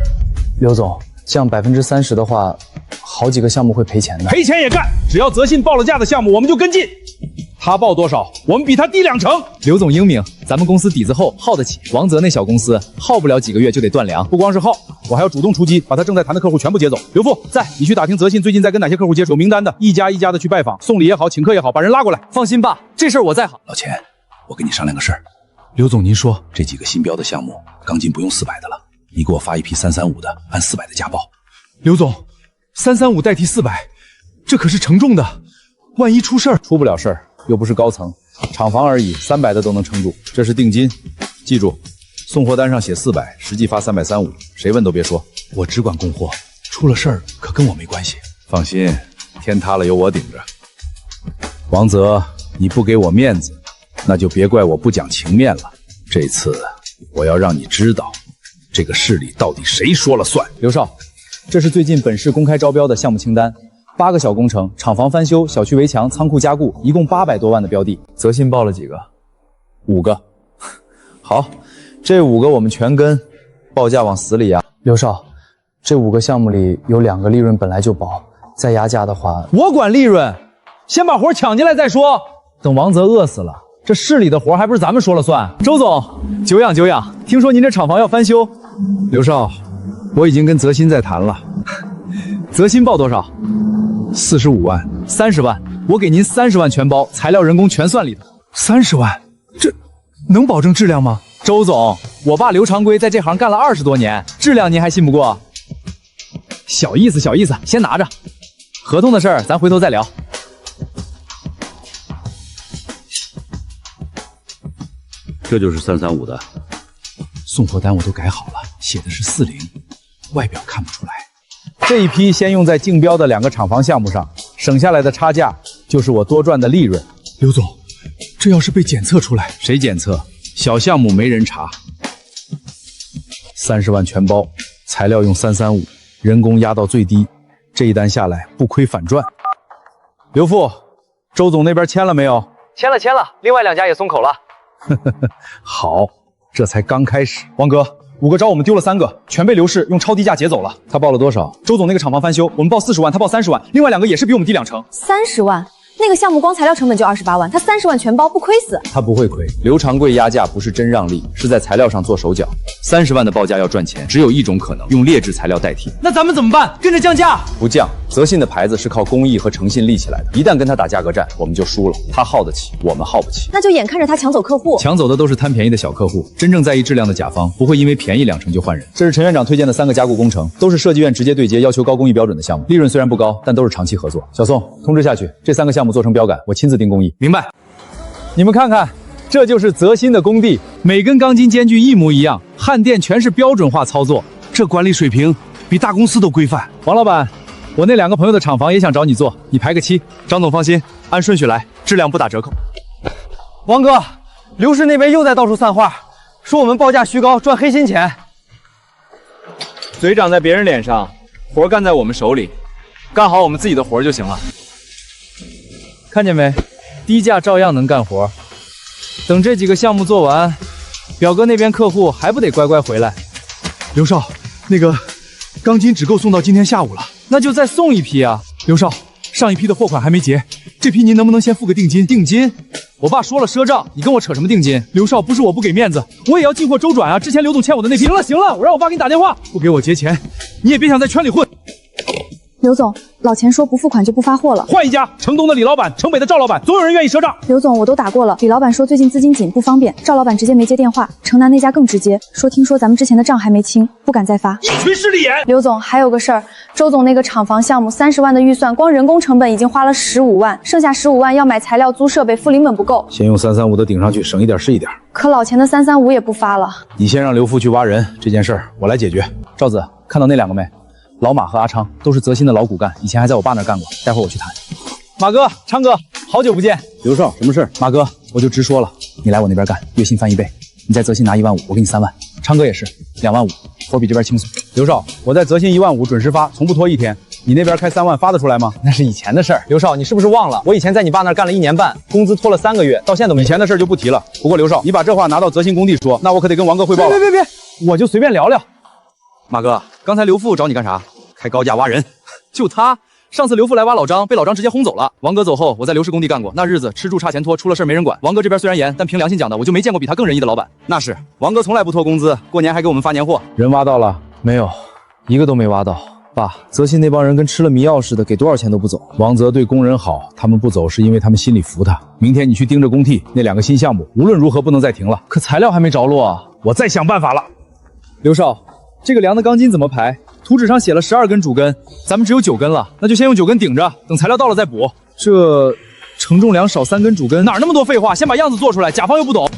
劉總，降30%的話，好幾個項目會賠錢的。賠錢也幹，只要澤信報了價的項目，我們就跟進。他報多少，我們比他低2成。劉總英明，咱們公司底子厚，耗得起。王澤那小公司耗不了幾個月就得斷糧，不光是耗，我還要主動出擊，把他正在談的客戶全部接走。劉副在，你去打聽澤信最近在跟哪些客戶接觸，有名單的，一家一家的去拜訪，送禮也好，請客也好，把人拉过來。放心吧，这事儿我在行。老钱，我跟你商量個事兒。劉總，您說，這幾個新標的項目，鋼筋不用400的了，你給我發一批335的，按400的價報。劉總，335代替400，這可是承重的，萬一出事兒，出不了事兒，又不是高層。廠房而已，300的都能撐住。這是定金，記住，送貨單上寫400，實際發335，誰問都別說。我只管供貨，出了事兒可跟我沒關係。放心，天塌了有我頂着。王澤，你不給我面子，那就別怪我不講情面了。這次我要讓你知道，這個市裡到底誰說了算。劉少，這是最近本市公開招標的項目清單。8個小工程，廠房翻修，小區圍牆，倉庫加固，一共800多萬的標的。澤信報了幾個？5個。好，這5個我們全跟，報價往死裡壓。劉少，這5個項目裡有2個利潤本來就薄，再壓價的話，我管利潤，先把活搶進來再說。等王澤餓死了，這市裡的活還不是咱們說了算？周總，久仰久仰，聽說您這廠房要翻修。劉少，我已經跟澤鑫在談了。澤鑫報多少？45萬，30萬，我給您30萬全包，材料人工全算裡頭。30萬，這能保證質量嗎？周總，我爸劉長貴在這行幹了20多年，質量您還信不過？小意思，小意思，先拿着。合同的事兒咱回頭再聊。這就是335的，送貨單我都改好了，寫的是40，外表看不出來。這一批先用在競標的2個廠房項目上，省下來的差價就是我多賺的利潤。劉總，這要是被檢測出來，誰檢測？小項目沒人查。30萬全包，材料用335，人工壓到最低，這一單下來不虧反賺。劉副，周總那邊簽了沒有？簽了，另外2家也鬆口了。好，這才剛開始。王哥，5個招我們丟了3個，全被劉氏用超低價劫走了。他報了多少？周總那個廠房翻修，我們報40萬，他報30萬，另外2個也是比我們低2成。30萬？那個項目光材料成本就28萬，他30萬全包不虧死。他不會虧。劉長貴壓價不是真讓利，是在材料上做手腳。30萬的報價要賺錢，只有一種可能，用劣質材料代替。那咱們怎麼辦？跟着降價？不降。澤信的牌子是靠工藝和誠信立起來的，一旦跟他打價格戰，我們就輸了。他耗得起，我們耗不起。那就眼看着他搶走客戶。搶走的都是貪便宜的小客戶，真正在意質量的甲方不會因為便宜2成就換人。這是陳院長推薦的3個加固工程，都是設計院直接對接，要求高工藝標準的項目，利潤雖然不高，但都是長期合作。小宋，通知下去，這3個項目做成標杆，我親自定工藝。明白。你们看看，這就是澤鑫的工地，每根鋼筋間距一模一樣，焊電全是標準化操作，這管理水平比大公司都規範。王老闆，我那2個朋友的廠房也想找你做，你排個期。張總放心，按順序來，質量不打折扣。王哥，劉氏那邊又在到處散話，說我們報價虛高，賺黑心錢。嘴長在別人臉上，活幹在我們手裡，幹好我們自己的活就行了。看見沒？低價照樣能幹活。等这几个项目做完，表哥那边客户还不得乖乖回来？刘少，那个钢筋只够送到今天下午了，那就再送一批啊。刘少，上一批的货款还没结，这批您能不能先付个定金？定金？我爸说了赊账，你跟我扯什么定金？刘少，不是我不给面子，我也要进货周转啊。之前刘总欠我的那批。行了，我让我爸给你打电话，不给我结钱，你也别想在圈里混。刘总，老钱说不付款就不发货了。换一家，城东的李老板，城北的赵老板，总有人愿意赊账。刘总，我都打过了，李老板说最近资金紧不方便，赵老板直接没接电话。城南那家更直接，说听说咱们之前的账还没清，不敢再发。一群势利眼。刘总，还有个事儿，周总那个厂房项目30万的预算，光人工成本已经花了15万，剩下15万要买材料、租設備，付零本不夠。先用335的頂上去，省一點是一點。可老錢的335也不發了。你先讓劉副去挖人，這件事兒我來解決。趙子，看到那兩個沒？老馬和阿昌都是澤鑫的老骨幹，以前還在我爸那兒幹過。待會兒我去談。馬哥、昌哥，好久不見。劉少，什麼事？馬哥，我就直說了，你來我那邊幹，月薪翻1倍。你在澤鑫拿1萬5，我給你3萬。昌哥也是2萬5，活比這邊輕鬆。劉少，我在澤鑫1萬5準時發，從不拖一天。你那邊開3萬發得出來嗎？那是以前的事兒。劉少，你是不是忘了？我以前在你爸那兒幹了1年半，工資拖了3個月，到現在都沒。以前的事就不提了。不過劉少，你把這話拿到澤鑫工地說，那我可得跟王哥匯報了。別，我就隨便聊聊。馬哥，剛才劉副找你幹啥？開高價挖人。就他，上次劉副來挖老張，被老張直接轟走了。王哥走後，我在劉氏工地幹過，那日子吃住差錢拖，出了事沒人管。王哥這邊雖然嚴，但憑良心講的，我就沒見過比他更仁義的老闆。那是，王哥從來不拖工資，過年還給我們發年貨。人挖到了沒有？一個都沒挖到。爸，澤鑫那幫人跟吃了迷藥似的，給多少錢都不走。王澤對工人好，他們不走是因為他們心裡服他。明天你去盯着工地，那2個新項目無論如何不能再停了。可材料還沒着落啊，我再想辦法了。劉少，這個梁的鋼筋怎麼排？圖紙上寫了12根主根，咱們只有9根了，那就先用9根頂着，等材料到了再補。這承重梁少3根主根，哪那麼多廢話？先把樣子做出來，甲方又不懂。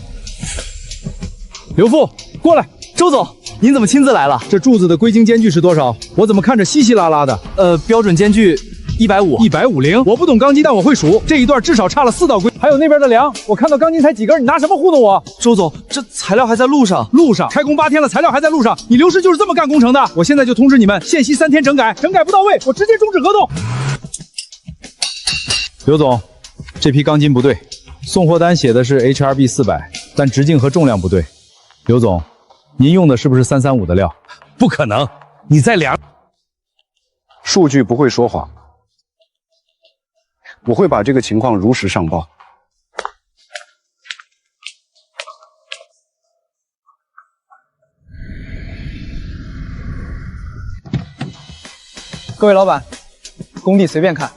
劉副，過來。周總，您怎麼親自來了？這柱子的歸經間距是多少？我怎麼看着稀稀拉拉的？標準間距150。150？我不懂鋼筋，但我會數。這一段至少差了4道歸。還有那邊的梁，我看到鋼筋才幾根，你拿什麼糊弄我？周總，這材料還在路上。路上？開工8天了，材料還在路上。你劉氏就是這麼幹工程的？我現在就通知你們，限期3天整改，整改不到位，我直接終止合同。劉總，這批鋼筋不對，送貨單寫的是 HRB 400，但直徑和重量不對。劉總。您用的是不是335的料？不可能，你在量。數據不會說謊，我會把這個情況如實上報。各位老闆，工地隨便看。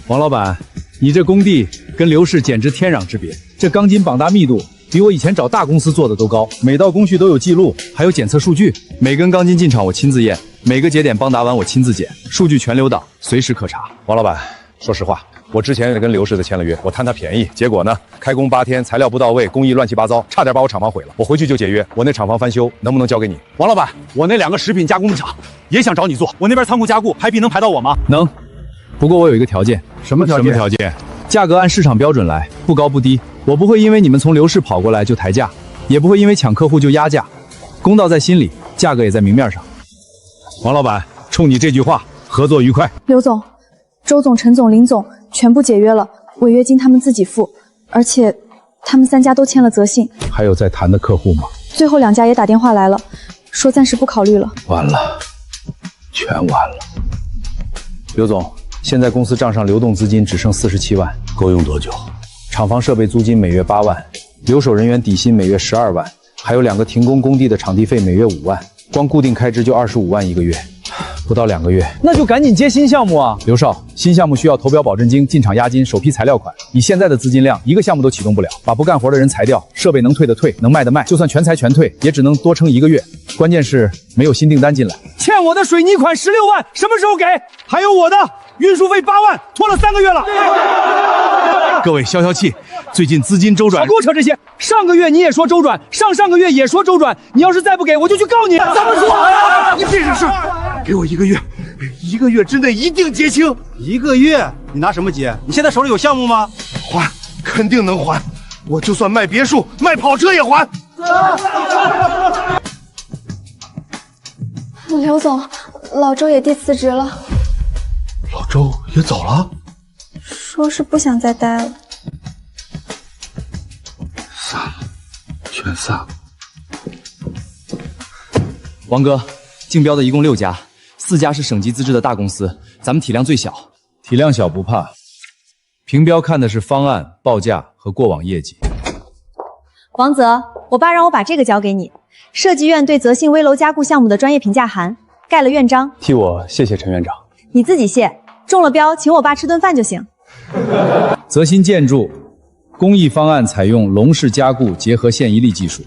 王老闆，你這工地跟劉氏簡直天壤之別。這鋼筋綁搭密度比我以前找大公司做的都高，每道工序都有記錄，還有檢測數據。每根鋼筋進場我親自驗，每個節點綁搭完我親自檢，數據全留檔，隨時可查。王老闆，說實話，我之前也跟劉氏的簽了約，我貪他便宜，結果呢，開工8天，材料不到位，工藝亂七八糟，差點把我廠房毀了。我回去就解約，我那廠房翻修能不能交給你？王老闆，我那2個食品加工的廠也想找你做，我那邊倉庫加固排比能排到我嗎？能。不過我有一個條件。什麼條件？價格按市場標準來，不高不低。我不會因為你們從劉氏跑過來就抬價，也不會因為搶客戶就壓價。公道在心裡，價格也在明面上。王老闆，衝你這句話，合作愉快。劉總、周總、陳總、林總全部解約了，違約金他們自己付，而且他們3家都簽了澤信。還有在談的客戶嗎？最後2家也打電話來了，說暫時不考慮了。完了，全完了。劉總，現在公司賬上流動資金只剩47萬，夠用多久？廠房設備租金每月8萬，留守人員底薪每月12萬，還有2個停工工地的場地費每月5萬，光固定開支就25萬一個月，不到2個月。那就趕緊接新項目啊！劉少，新項目需要投標保證金、進場押金、首批材料款，以現在的資金量，一個項目都啟動不了，把不幹活的人裁掉，設備能退的退，能賣的賣，就算全裁全退，也只能多撐1個月。關鍵是沒有新訂單進來。欠我的水泥款16萬，什麼時候給？還有我的運輸費8萬，拖了3個月了。各位消消氣，最近資金週轉。少給我扯這些！上個月你也說週轉，上個月也說週轉，你要是再不給，我就去告你。咱們說呀，你別惹事，給我1個月，1個月之內一定結清。1個月？你拿什麼結？你現在手裡有項目嗎？還，肯定能還。我就算賣別墅、賣跑車也還。刘总，老周也递辞职了。老周也走了？说是不想再待了。散了，全散了。王哥，竞标的一共6家，4家是省级自治的大公司，咱们体量最小。体量小不怕，评标看的是方案、报价和过往业绩。王泽，我爸让我把这个交给你，设計院对泽信危樓加固項目的專業評價函，蓋了院章。替我謝謝陳院長。你自己謝，中了標請我爸吃頓飯就行。澤鑫建築工藝方案採用龍式加固結合線一力技術，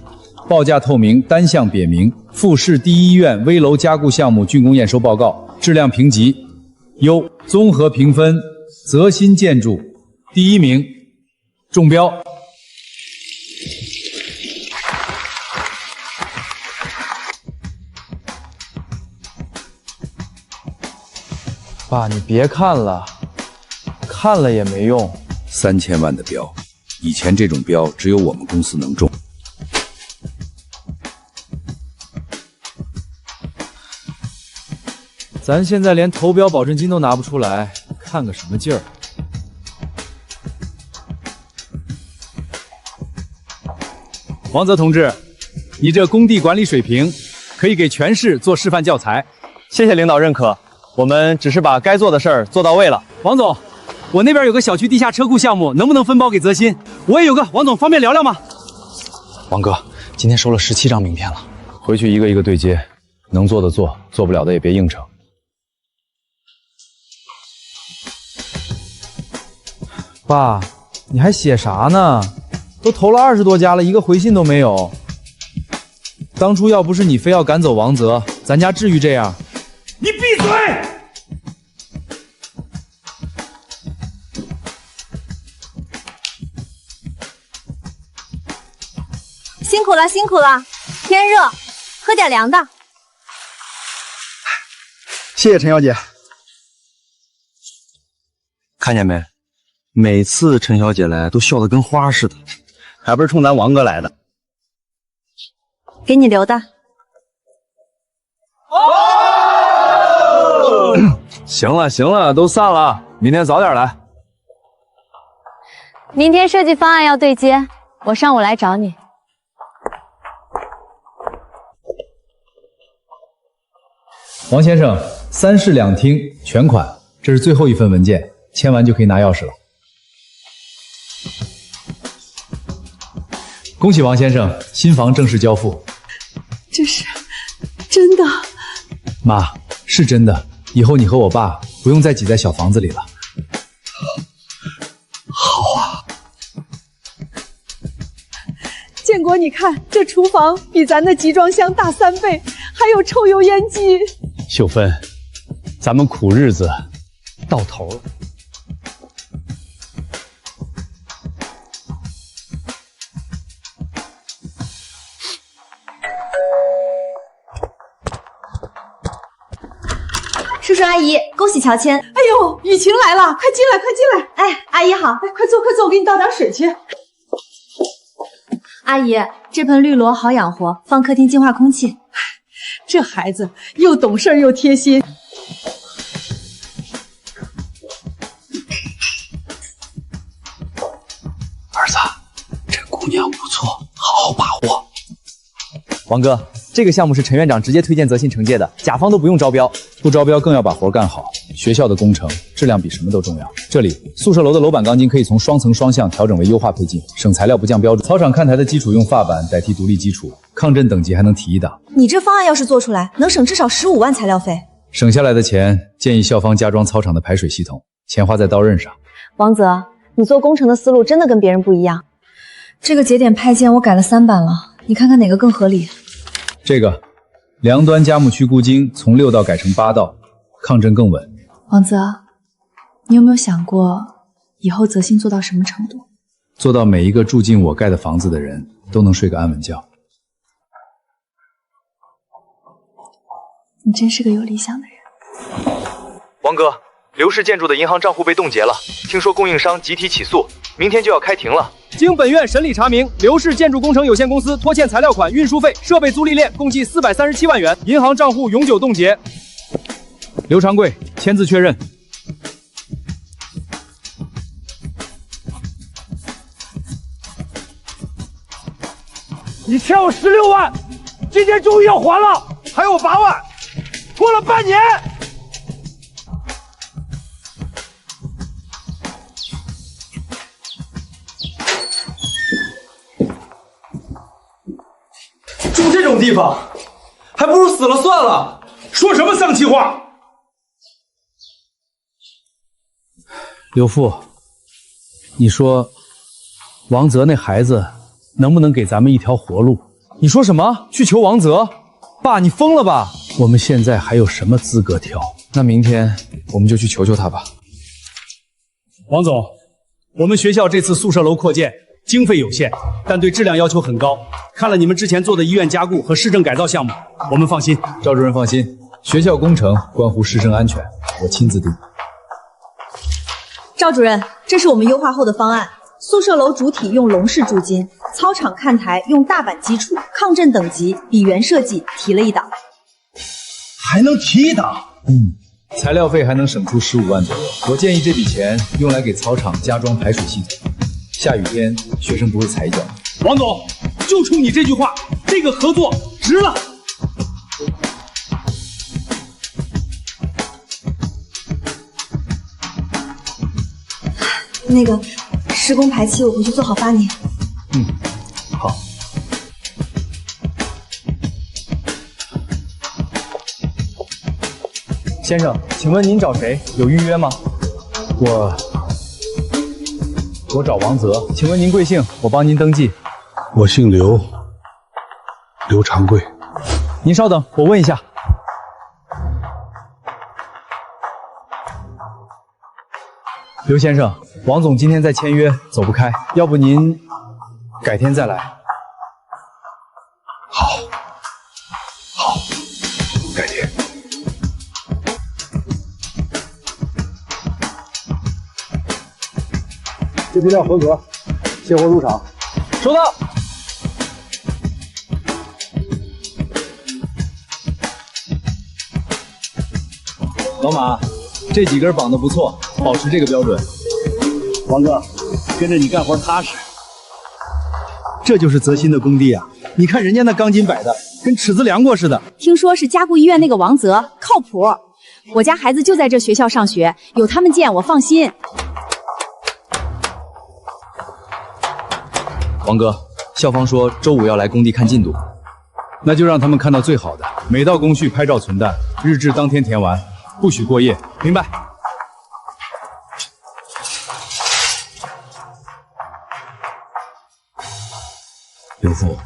報價透明，單項別明，附市第1醫院危樓加固項目竣工驗收報告，質量評級優，綜合評分，澤鑫建築第1名，中標。爸，你別看了，看了也沒用。3000萬的標，以前這種標只有我們公司能中。咱現在連投標保證金都拿不出來，看個什麼勁兒？王澤同志，你這工地管理水平可以給全市做示範教材。謝謝領導認可，我們只是把該做的事兒做到位了。王總，我那邊有個小區地下車庫項目，能不能分包給澤鑫？我也有個，王總方便聊聊嗎？王哥，今天收了17張名片了，回去一個一個對接，能做的做，做不了的也別應承。爸，你還寫啥呢？都投了20多家了，一個回信都沒有。當初要不是你非要趕走王澤，咱家至於這樣？你閉嘴！辛苦了，辛苦了，天熱，喝點涼的。謝謝陳小姐。看見沒？每次陳小姐來都笑得跟花似的，還不是衝咱王哥來的。給你留的。行了行了，都散了，明天早點來。明天設計方案要對接，我上午來找你。王先生，3室2廳全款，這是最後一份文件，簽完就可以拿鑰匙了。恭喜王先生，新房正式交付。這是真的？媽，是真的。以後你和我爸不用再擠在小房子裡了。好啊。建國，你看這廚房比咱的集裝箱大3倍，還有抽油煙機。秀芬，咱們苦日子到頭了。叔叔阿姨，恭喜乔遷！哎呦，雨晴來了，快進來，快進來！哎，阿姨好，哎，快坐，快坐，我給你倒點水去。阿姨，這盆綠蘿好養活，放客廳淨化空氣。這孩子又懂事又貼心。兒子，這姑娘不錯，好好把握。王哥，這個項目是陳院長直接推薦澤信承接的，甲方都不用招標，不招標更要把活幹好。學校的工程質量比什麼都重要。這裡宿舍樓的樓板鋼筋可以從雙層雙向調整為優化配件，省材料不降標準。操場看台的基礎用發板代替獨立基礎，抗震等級還能提一檔。你這方案要是做出來，能省至少15萬材料費。省下來的錢，建議校方加裝操場的排水系統，錢花在刀刃上。王澤，你做工程的思路真的跟別人不一樣。這個節點派件我改了3版了，你看看哪個更合理？這個梁端加木區固經從6道改成8道，抗震更穩。王澤，你有沒有想過以後澤信做到什麼程度？做到每一個住進我蓋的房子的人都能睡個安穩覺。你真是個有理想的人。王哥，劉氏建築的銀行賬戶被凍結了，聽說供應商集體起訴，明天就要開庭了。經本院審理查明，劉氏建築工程有限公司拖欠材料款、運輸費、設備租賃鏈共計437萬元，銀行賬戶永久凍結。劉長貴簽字確認。你欠我16萬，今天終於要還了，還有8萬，拖了半年。住这种地方，还不如死了算了。说什么丧气话！刘父，你说王泽那孩子能不能给咱们一条活路？你说什么？去求王泽？爸，你疯了吧？我们现在还有什么资格挑？那明天我们就去求求他吧。王总，我们学校这次宿舍楼扩建经費有限，但對質量要求很高。看了你們之前做的醫院加固和市政改造項目，我們放心。趙主任放心，學校工程關乎師生安全，我親自定。趙主任，這是我們優化後的方案。宿舍樓主體用龍式鑄金，操場看台用大板基礎，抗震等級比原設計提了一檔。還能提一檔？材料費還能省出15萬左右。我建議這筆錢用來給操場加裝排水系統，下雨天學生不會踩一腳。王總，就衝你這句話，這個合作值了。那個施工排期我回去做好發你。好。先生，請問您找誰？有預約嗎？我找王澤，請問您貴姓？我幫您登記。我姓劉，劉長貴。您稍等，我問一下。劉先生，王總今天在簽約，走不開，要不您改天再來。好，改天。这批料合格，卸货入场。收到。老馬，這幾根綁得不錯，保持這個標準。王哥，跟着你幹活踏實。這就是澤鑫的工地啊！你看人家那鋼筋擺的，跟尺子量過似的。聽說是加固醫院那個王澤，靠譜。我家孩子就在這學校上學，有他們見我放心。王哥，校方說周五要來工地看進度，那就讓他們看到最好的，每道工序拍照存檔，日誌當天填完，不許過夜，明白？劉父，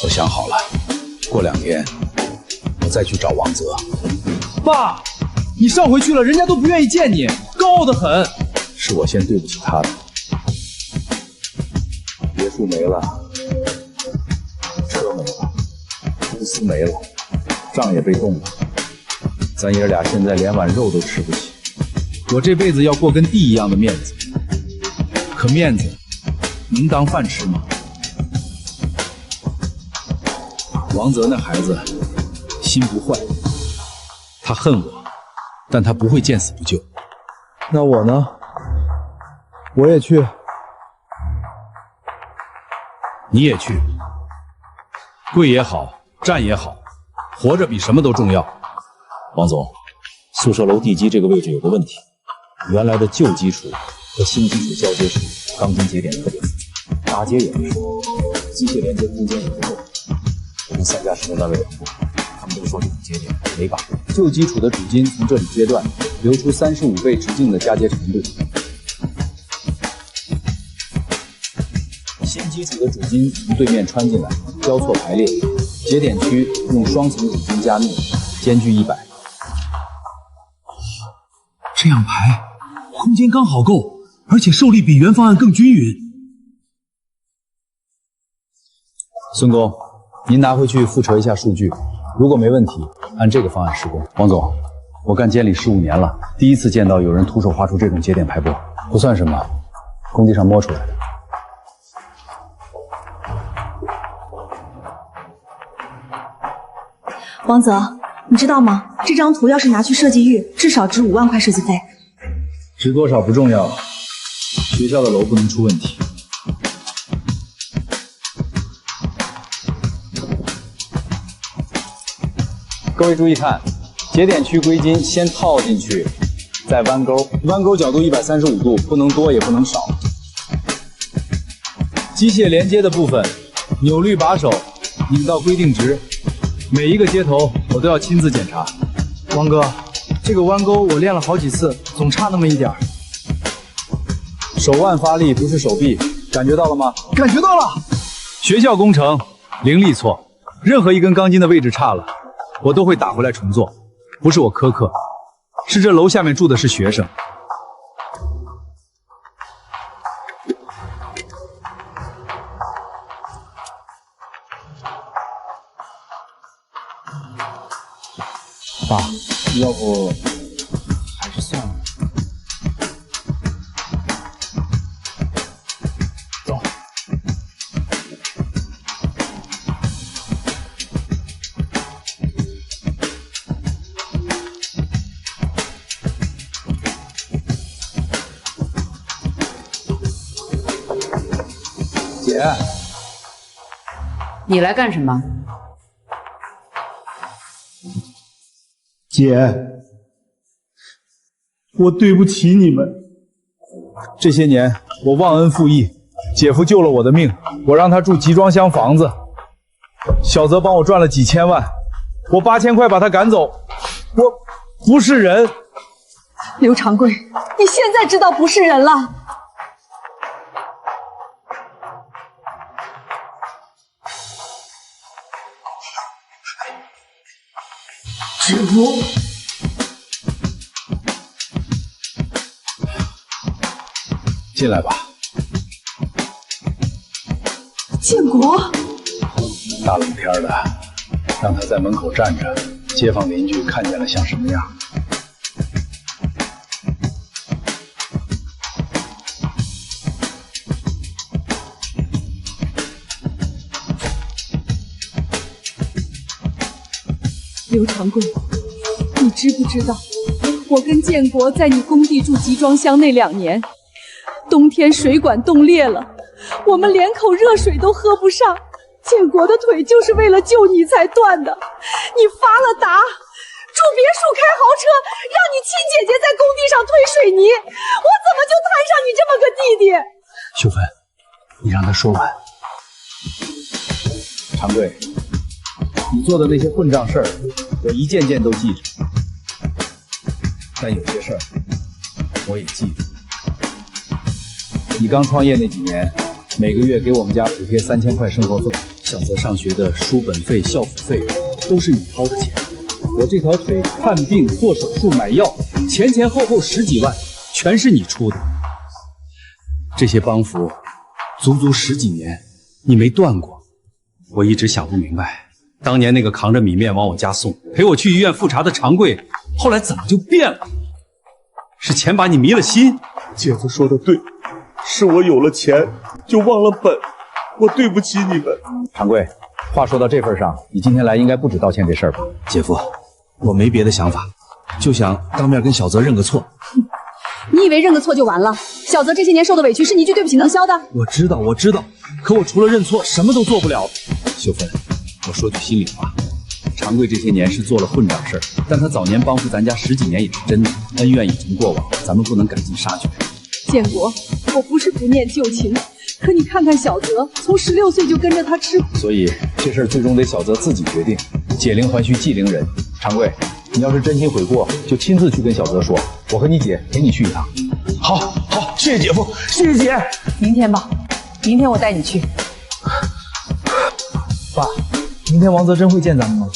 我想好了，過2天我再去找王澤。爸，你上回去了，人家都不願意見你，高傲得很。是我先對不起他的。別墅沒了，車沒了，公司沒了，賬也被凍了，咱爺倆現在連碗肉都吃不起。我這輩子要過跟地一樣的面子，可面子能當飯吃嗎？王澤那孩子心不壞，他恨我，但他不會見死不救。那我呢？我也去。你也去。跪也好，站也好，活着比什麼都重要。王總，宿舍樓地基這個位置有個問題，原來的舊基礎和新基礎交接時，鋼筋節點特別複雜，搭接也不順，機械連接空間也不夠。我們3家施工單位量過，他們都說這種節點沒把握。舊基礎的主筋從這裡接斷，留出35倍直徑的嫁接程度。新基礎的主筋從對面穿進來，交錯排列，節點區用雙層主筋加密，間距100。這樣排，空間剛好夠，而且受力比原方案更均勻。孫工，您拿回去複核一下數據，如果沒問題，按這個方案施工。王總，我幹监理15年了，第一次见到有人徒手画出这种节点排布，不算什么，工地上摸出来的。王泽，你知道吗？这张图要是拿去设计域，至少值5万块设计费。值多少不重要，学校的楼不能出问题。各位注意看，节点区硅筋先套进去，再弯钩，弯钩角度135度，不能多也不能少。机械连接的部分，扭力把手拧到规定值，每一个接头我都要亲自检查。王哥，这个弯钩我练了好几次，总差那么一点儿。手腕发力不是手臂，感觉到了吗？感觉到了。学校工程零例错，任何一根钢筋的位置差了，我都会打回来重做。不是我苛刻，是这楼下面住的是学生。爸，要不还是算了。走。姐，你来干什么？姐，我对不起你们。这些年我忘恩负义，姐夫救了我的命，我让他住集装箱房子，小泽帮我賺了幾千萬，我8000塊把他趕走，我不是人。刘長貴，你現在知道不是人了。姐夫，进来吧。建國，大冷天的，讓他在門口站着，街坊鄰居看見了像什麼樣？劉長貴，你知不知道，我跟建國在你工地住集裝箱那2年，冬天水管凍裂了，我們連口熱水都喝不上，建國的腿就是為了救你才斷的。你發了達，住別墅開豪車，讓你親姐姐在工地上推水泥，我怎麼就攤上你這麼個弟弟？秀芬，你讓他說完。長貴，你做的那些混賬事兒，我一件件都記着，但有些事兒我也記住。你剛創業那幾年，每個月給我們家補貼3000塊生活費，小澤上學的書本費、校服費都是你掏的錢。我這條腿看病、做手術、買藥，前後10幾萬，全是你出的。這些幫扶，足足10幾年，你沒斷過。我一直想不明白，當年那個扛着米麵往我家送，陪我去醫院複查的長貴，後來怎麼就變了？是錢把你迷了心？姐夫說的對，是我有了錢就忘了本，我對不起你們。長貴，話說到這份上，你今天來應該不止道歉這事兒吧？姐夫，我沒別的想法，就想當面跟小澤認個錯。你以為認個錯就完了？小澤這些年受的委屈是你一句對不起能消的？我知道，可我除了認錯，什麼都做不了。秀芬，我說句心裡話，長貴這些年是做了混賬事兒，但他早年幫扶咱家10幾年也是真的，恩怨已成過往，咱們不能趕盡殺絕。建國，我不是不念舊情，可你看看小澤，從16歲就跟着他吃苦，所以這事兒最終得小澤自己決定。解鈴還須繫鈴人，長貴，你要是真心悔過，就親自去跟小澤說，我和你姐陪你去一趟。好，謝謝姐夫，謝謝姐。明天吧，明天我帶你去。爸，明天王澤真會見咱們嗎？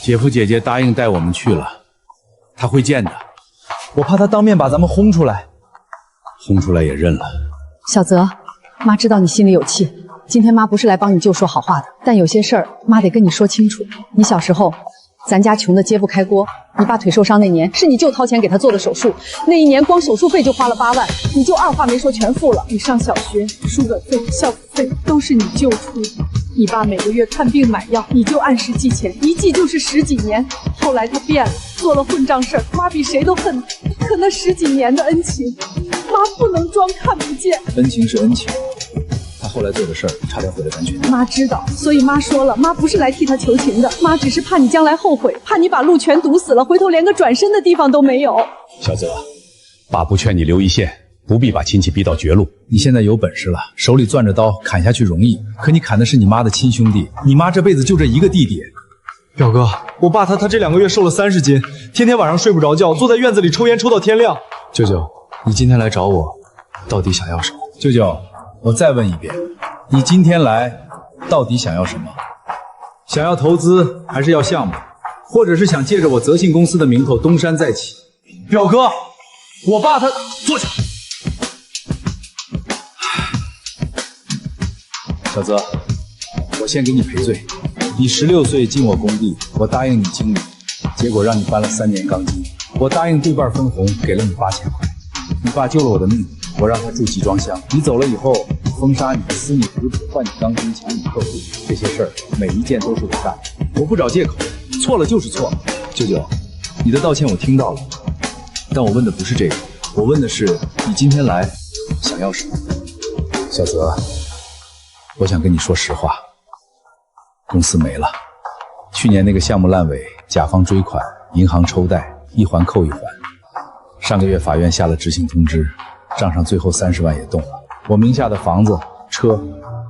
姐夫姐姐答應帶我們去了，他會見的。我怕他當面把咱們轟出來。轟出來也認了。小澤，媽知道你心裡有氣，今天媽不是來幫你舅說好話的，但有些事兒媽得跟你說清楚。你小時候咱家穷的揭不開鍋。你爸腿受傷那年，是你舅掏錢給他做的手術，那一年光手術費就花了8萬，你舅二話沒說全付了。你上小學書本費、校服費都是你舅出的。你爸每個月看病買藥，你就按時寄錢，一寄就是10幾年。後來他變了，做了混賬事兒，媽比誰都恨他。可那10幾年的恩情，媽不能裝看不見。恩情是恩情，他後来做的事兒差點毀了咱全家。媽知道，所以媽說了，媽不是来替他求情的，媽只是怕你将來後悔，怕你把路全堵死了，回头连個轉身的地方都沒有。小澤，爸不勸你留一線，不必把親戚逼到絕路。你现在有本事了，手里攥着刀砍下去容易，可你砍的是你媽的親兄弟，你媽这輩子就這一個弟弟。表哥，我爸他這2個月瘦了30斤，天天晚上睡不着覺，坐在院子裡抽煙抽到天亮。舅舅，你今天來找我，到底想要什麼？舅舅，我再問一遍，你今天來到底想要什麼？想要投資還是要項目，或者是想借着我澤信公司的名頭東山再起？表哥，我爸他坐下。小澤，我先给你賠罪。你16歲進我工地，我答應你經理，結果讓你搬了3年鋼筋。我答應對半分紅，給了你8000塊。你爸救了我的命，我讓他住集裝箱。你走了以後，封殺你，撕你胡子，換你鋼筋，搶你客戶，這些事兒每一件都是我幹的。我不找借口，錯了就是錯了。舅舅，你的道歉我聽到了，但我問的不是這個，我問的是你今天來想要什麼？小澤，我想跟你說實話。公司沒了，去年那個項目爛尾，甲方追款，銀行抽貸，一環扣一環。上個月法院下了執行通知，賬上最後30萬也動了。我名下的房子、車，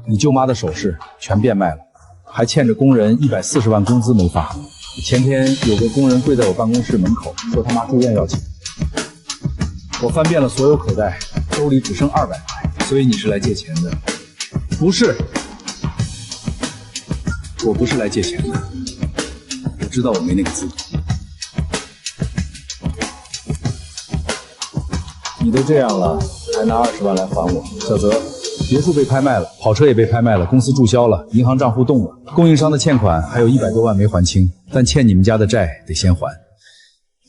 你舅媽的首飾全變賣了，還欠着工人140萬工資沒發。前天有個工人跪在我辦公室門口，說他媽住院要錢。我翻遍了所有口袋，兜裡只剩200塊。所以你是來借錢的？不是。我不是來借錢的，我知道我沒那個資格。你都這樣了，還拿20萬來還我？小澤，別墅被拍賣了，跑車也被拍賣了，公司註銷了，銀行賬戶動了，供應商的欠款還有100多萬沒還清，但欠你們家的債得先還，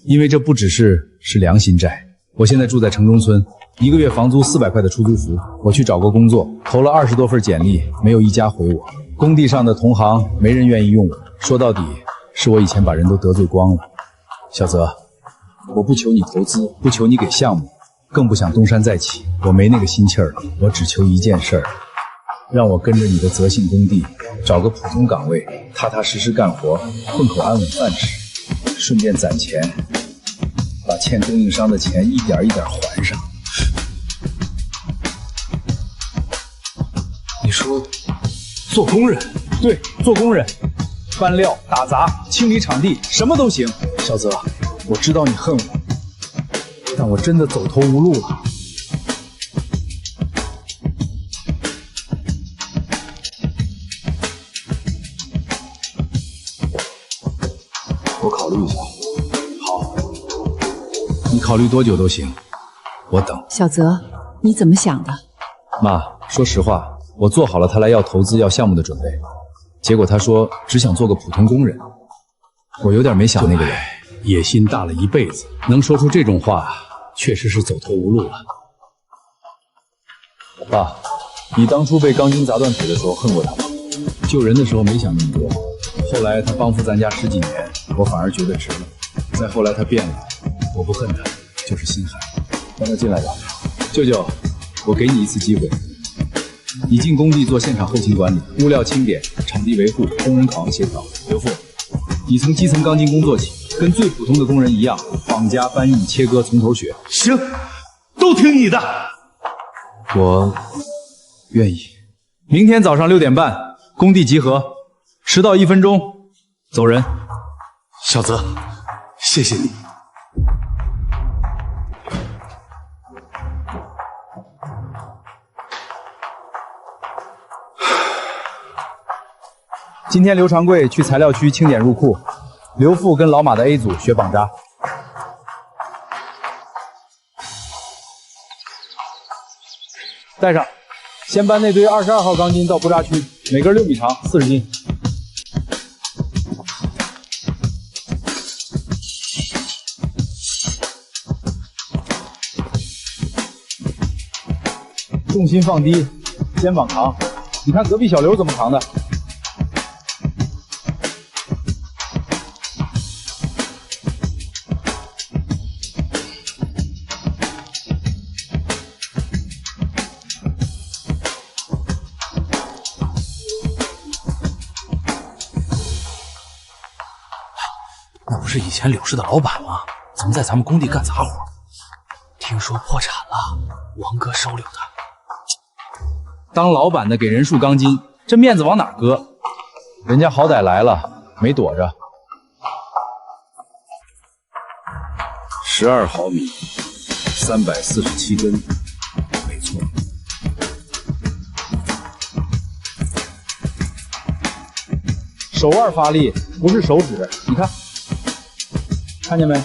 因為這不只是良心債。我現在住在城中村，1個月房租400塊的出租服，我去找過工作，投了20多份簡歷，沒有一家回我。工地上的同行沒人願意用我，說到底是我以前把人都得罪光了。小澤，我不求你投資，不求你給項目，更不想東山再起，我沒那個心氣兒了。我只求一件事兒，讓我跟着你的澤信工地找個普通崗位，踏踏實實幹活，混口安穩飯吃，順便攢錢，把欠供應商的錢一點一點還上。你說做工人？对，做工人，搬料、打雜、清理场地，什麼都行。小澤，我知道你恨我，但我真的走投無路了。我考慮一下。好，你考慮多久都行，我等。小澤，你怎麼想的？媽，說實話，我做好了他來要投資要項目的準備，結果他說只想做個普通工人，我有點沒想那個人，野心大了一輩子，能說出這種話，確實是走投無路了。爸，你當初被鋼筋砸斷腿的時候恨過他嗎？救人的時候沒想那麼多，後來他幫扶咱家10幾年，我反而覺得值了。再後來他變了，我不恨他，就是心寒。讓他進來吧。舅舅，我給你一次機會，你進工地做現場後勤管理，物料清點，場地維護，工人考核協調。劉富，你從基層鋼筋工做起，跟最普通的工人一樣，綁架、搬運、切割，從頭學。行，都聽你的。我願意。明天早上6點半，工地集合，遲到1分鐘，走人。小澤，謝謝你。今天刘长貴去材料區清點入庫，劉富跟老馬的 A 組學綁扎。帶上，先搬那堆22號鋼筋到布扎區，每根6米長，40斤。重心放低，肩膀扛。你看隔壁小刘怎么扛的？那不是以前柳氏的老板吗？怎么在咱们工地干杂活？听说破产了，王哥收留他。当老板的给人数钢筋，这面子往哪搁？人家好歹来了，没躲着。12毫米，347根，没错。手腕发力，不是手指。你看，看见没？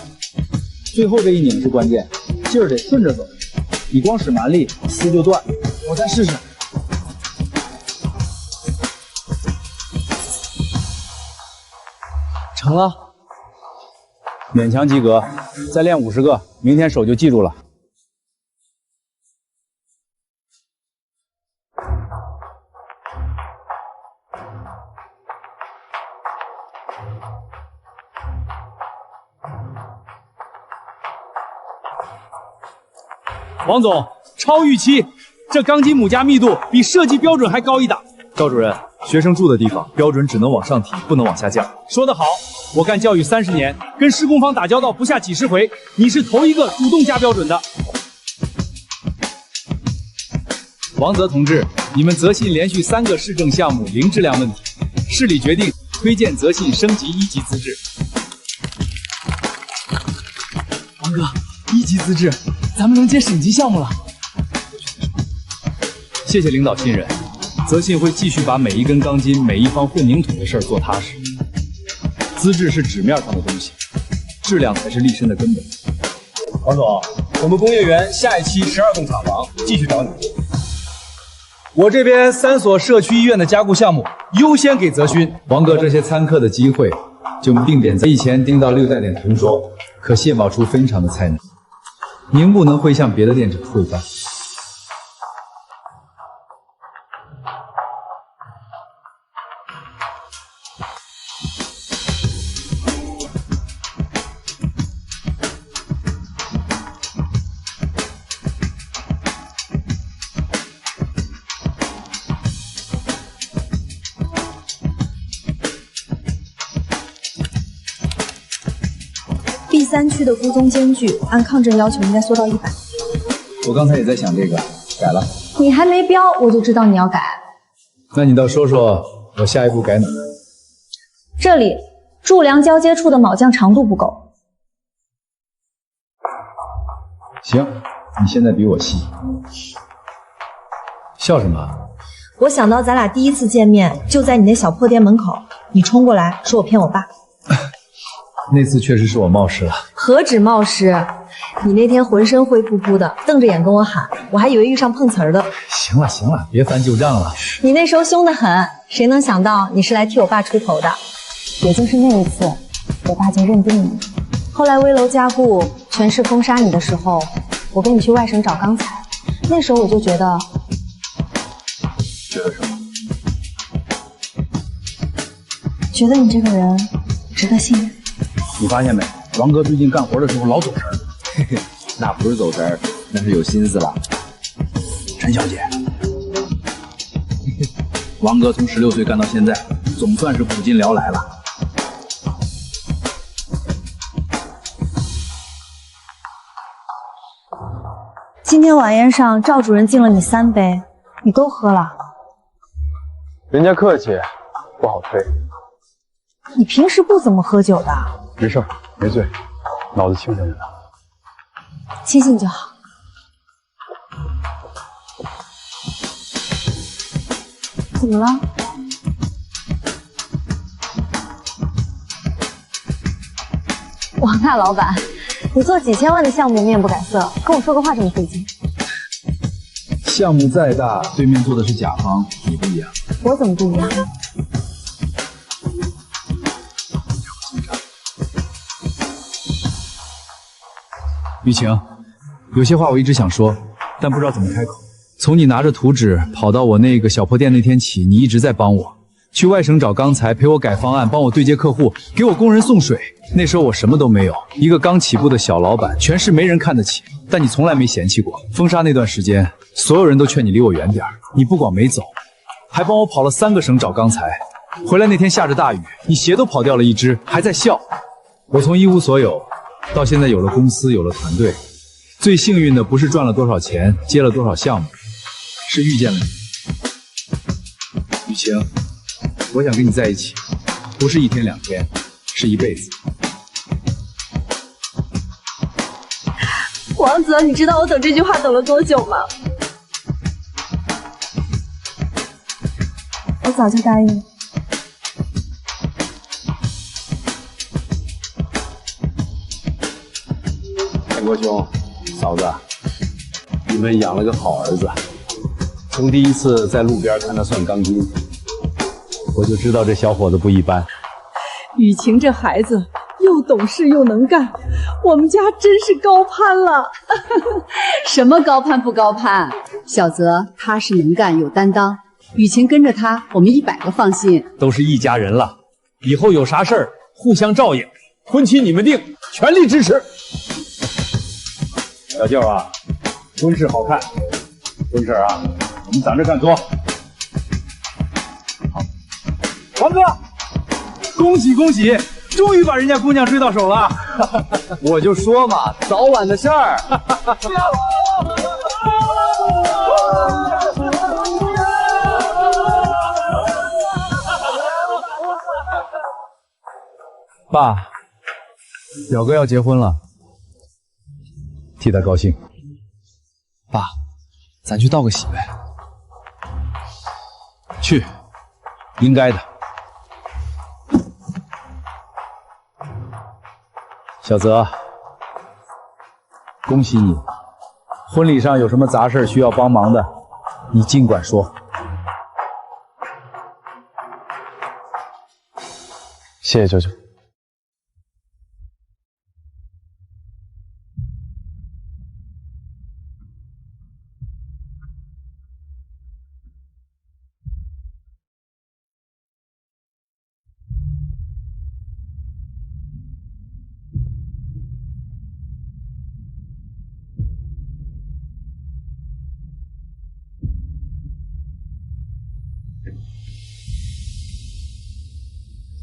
最后这一拧是关键，劲儿得顺着走。你光使蛮力，丝就断。我再试试。成了，勉强及格，再练50个，明天手就记住了。王总，超预期，这钢筋母夹密度比设计标准还高一档。赵主任，学生住的地方标准只能往上提，不能往下降。说得好，我干教育30年，跟施工方打交道不下几十回，你是头一个主动加标准的。王泽同志，你们泽信连续3个市政项目零质量问题，市里决定推荐泽信升级1级资质。王哥，1级资质，咱们能接省级项目了。谢谢领导信任。泽信会继續把每一根鋼筋、每一方混凝土的事兒做踏實。資質是紙面上的東西，質量才是立身的根本。王總，我們工業園下一期12棟廠房繼續找你。我這邊3所社區醫院的加固項目優先給澤勳。王哥這些參課的機會，就定點在以前盯到6代點同說，可現冒出非常的才能，您不能會向別的店長潰敗。B3區的孤宗間距，按抗震要求應該縮到100。我剛才也在想這個，改了。你還沒標，我就知道你要改。那你倒說說，我下一步改哪？這裡柱梁交接處的鉚匠長度不夠。行，你現在比我細。笑什麼？我想到咱倆第一次見面就在你那小破店門口，你衝過來說我騙我爸。那次確實是我冒失了。何止冒失，你那天渾身灰撲撲的，瞪着眼跟我喊，我還以為遇上碰瓷兒的。行了行了，別翻舊賬了。你那時候兇得很，誰能想到你是來替我爸出頭的？也就是那一次，我爸就認定你。後來危樓加固，全市封殺你的時候，我跟你去外省找鋼材，那時候我就覺得。覺得什麼？覺得你這個人值得信任。你發現沒？王哥最近幹活的時候老走神兒。嘿嘿，那不是走神兒，那是有心思了。陳小姐，王哥從16歲幹到現在，總算是苦盡聊來了。今天晚宴上，趙主任敬了你3杯，你都喝了。人家客氣，不好推。你平時不怎麼喝酒的？沒事，沒醉，腦子清醒着呢。清醒就好。怎麼了？王大老闆，你做幾千萬的項目面不改色，跟我說個話這麼費勁。項目再大，對面坐的是甲方，你不一樣。我怎麼不一樣？雨晴，有些話我一直想說，但不知道怎麼開口。從你拿着图紙跑到我那个小破店那天起，你一直在帮我。去外省找钢材，陪我改方案，帮我对接客户，给我工人送水。那时候我什么都没有，一个刚起步的小老板，全市没人看得起，但你从来没嫌弃过。封杀那段时间，所有人都劝你离我遠點，你不光沒走，還幫我跑了3個省找鋼材。回來那天下着大雨，你鞋都跑掉了一隻，還在笑。我從一無所有到現在有了公司，有了團隊，最幸運的不是賺了多少錢，接了多少項目，是遇見了你。雨晴，我想跟你在一起，不是1天2天，是一輩子。王澤，你知道我等這句話等了多久嗎？我早就答應了。建國兄，嫂子，你們養了個好兒子。從第一次在路邊看他算鋼筋，我就知道這小伙子不一般。雨晴這孩子又懂事又能幹，我們家真是高攀了。什麼高攀不高攀？小澤踏實能幹有擔當，雨晴跟着他，我們100個放心。都是一家人了，以後有啥事兒互相照應，婚期你們定，全力支持。小舅啊，婚事好看，婚事啊，我們咱這幹做。好，王哥，恭喜恭喜，終於把人家姑娘追到手了。我就說嘛，早晚的事兒。爸，表哥要結婚了，替他高興。爸，咱去道個喜唄。去，應該的。小澤，恭喜你，婚禮上有什麼雜事需要幫忙的，你盡管說。謝謝舅舅。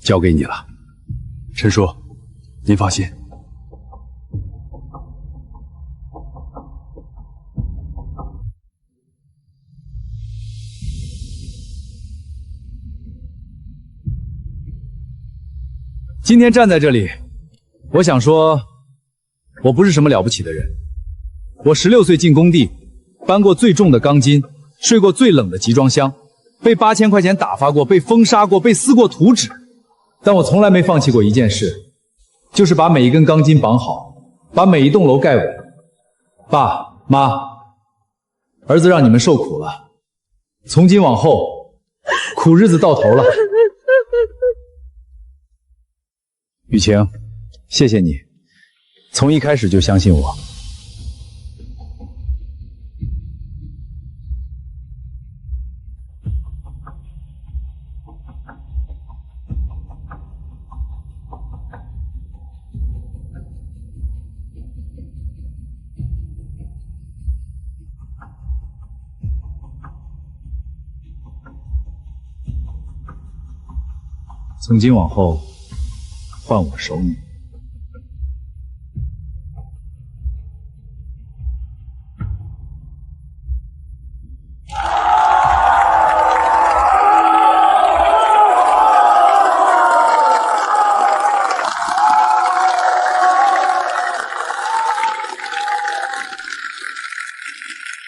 交給你了，陳叔，您放心。今天站在這裡，我想說，我不是什麼了不起的人。我16歲進工地，搬過最重的鋼筋，睡過最冷的集裝箱，被8000塊錢打發過，被封殺過，被撕過圖紙。但我從來沒放棄過一件事，就是把每一根鋼筋綁好，把每一棟樓蓋穩。爸媽，兒子讓你們受苦了，從今往後，苦日子到頭了。雨晴，謝謝你，從一開始就相信我。從今往後，換我守你。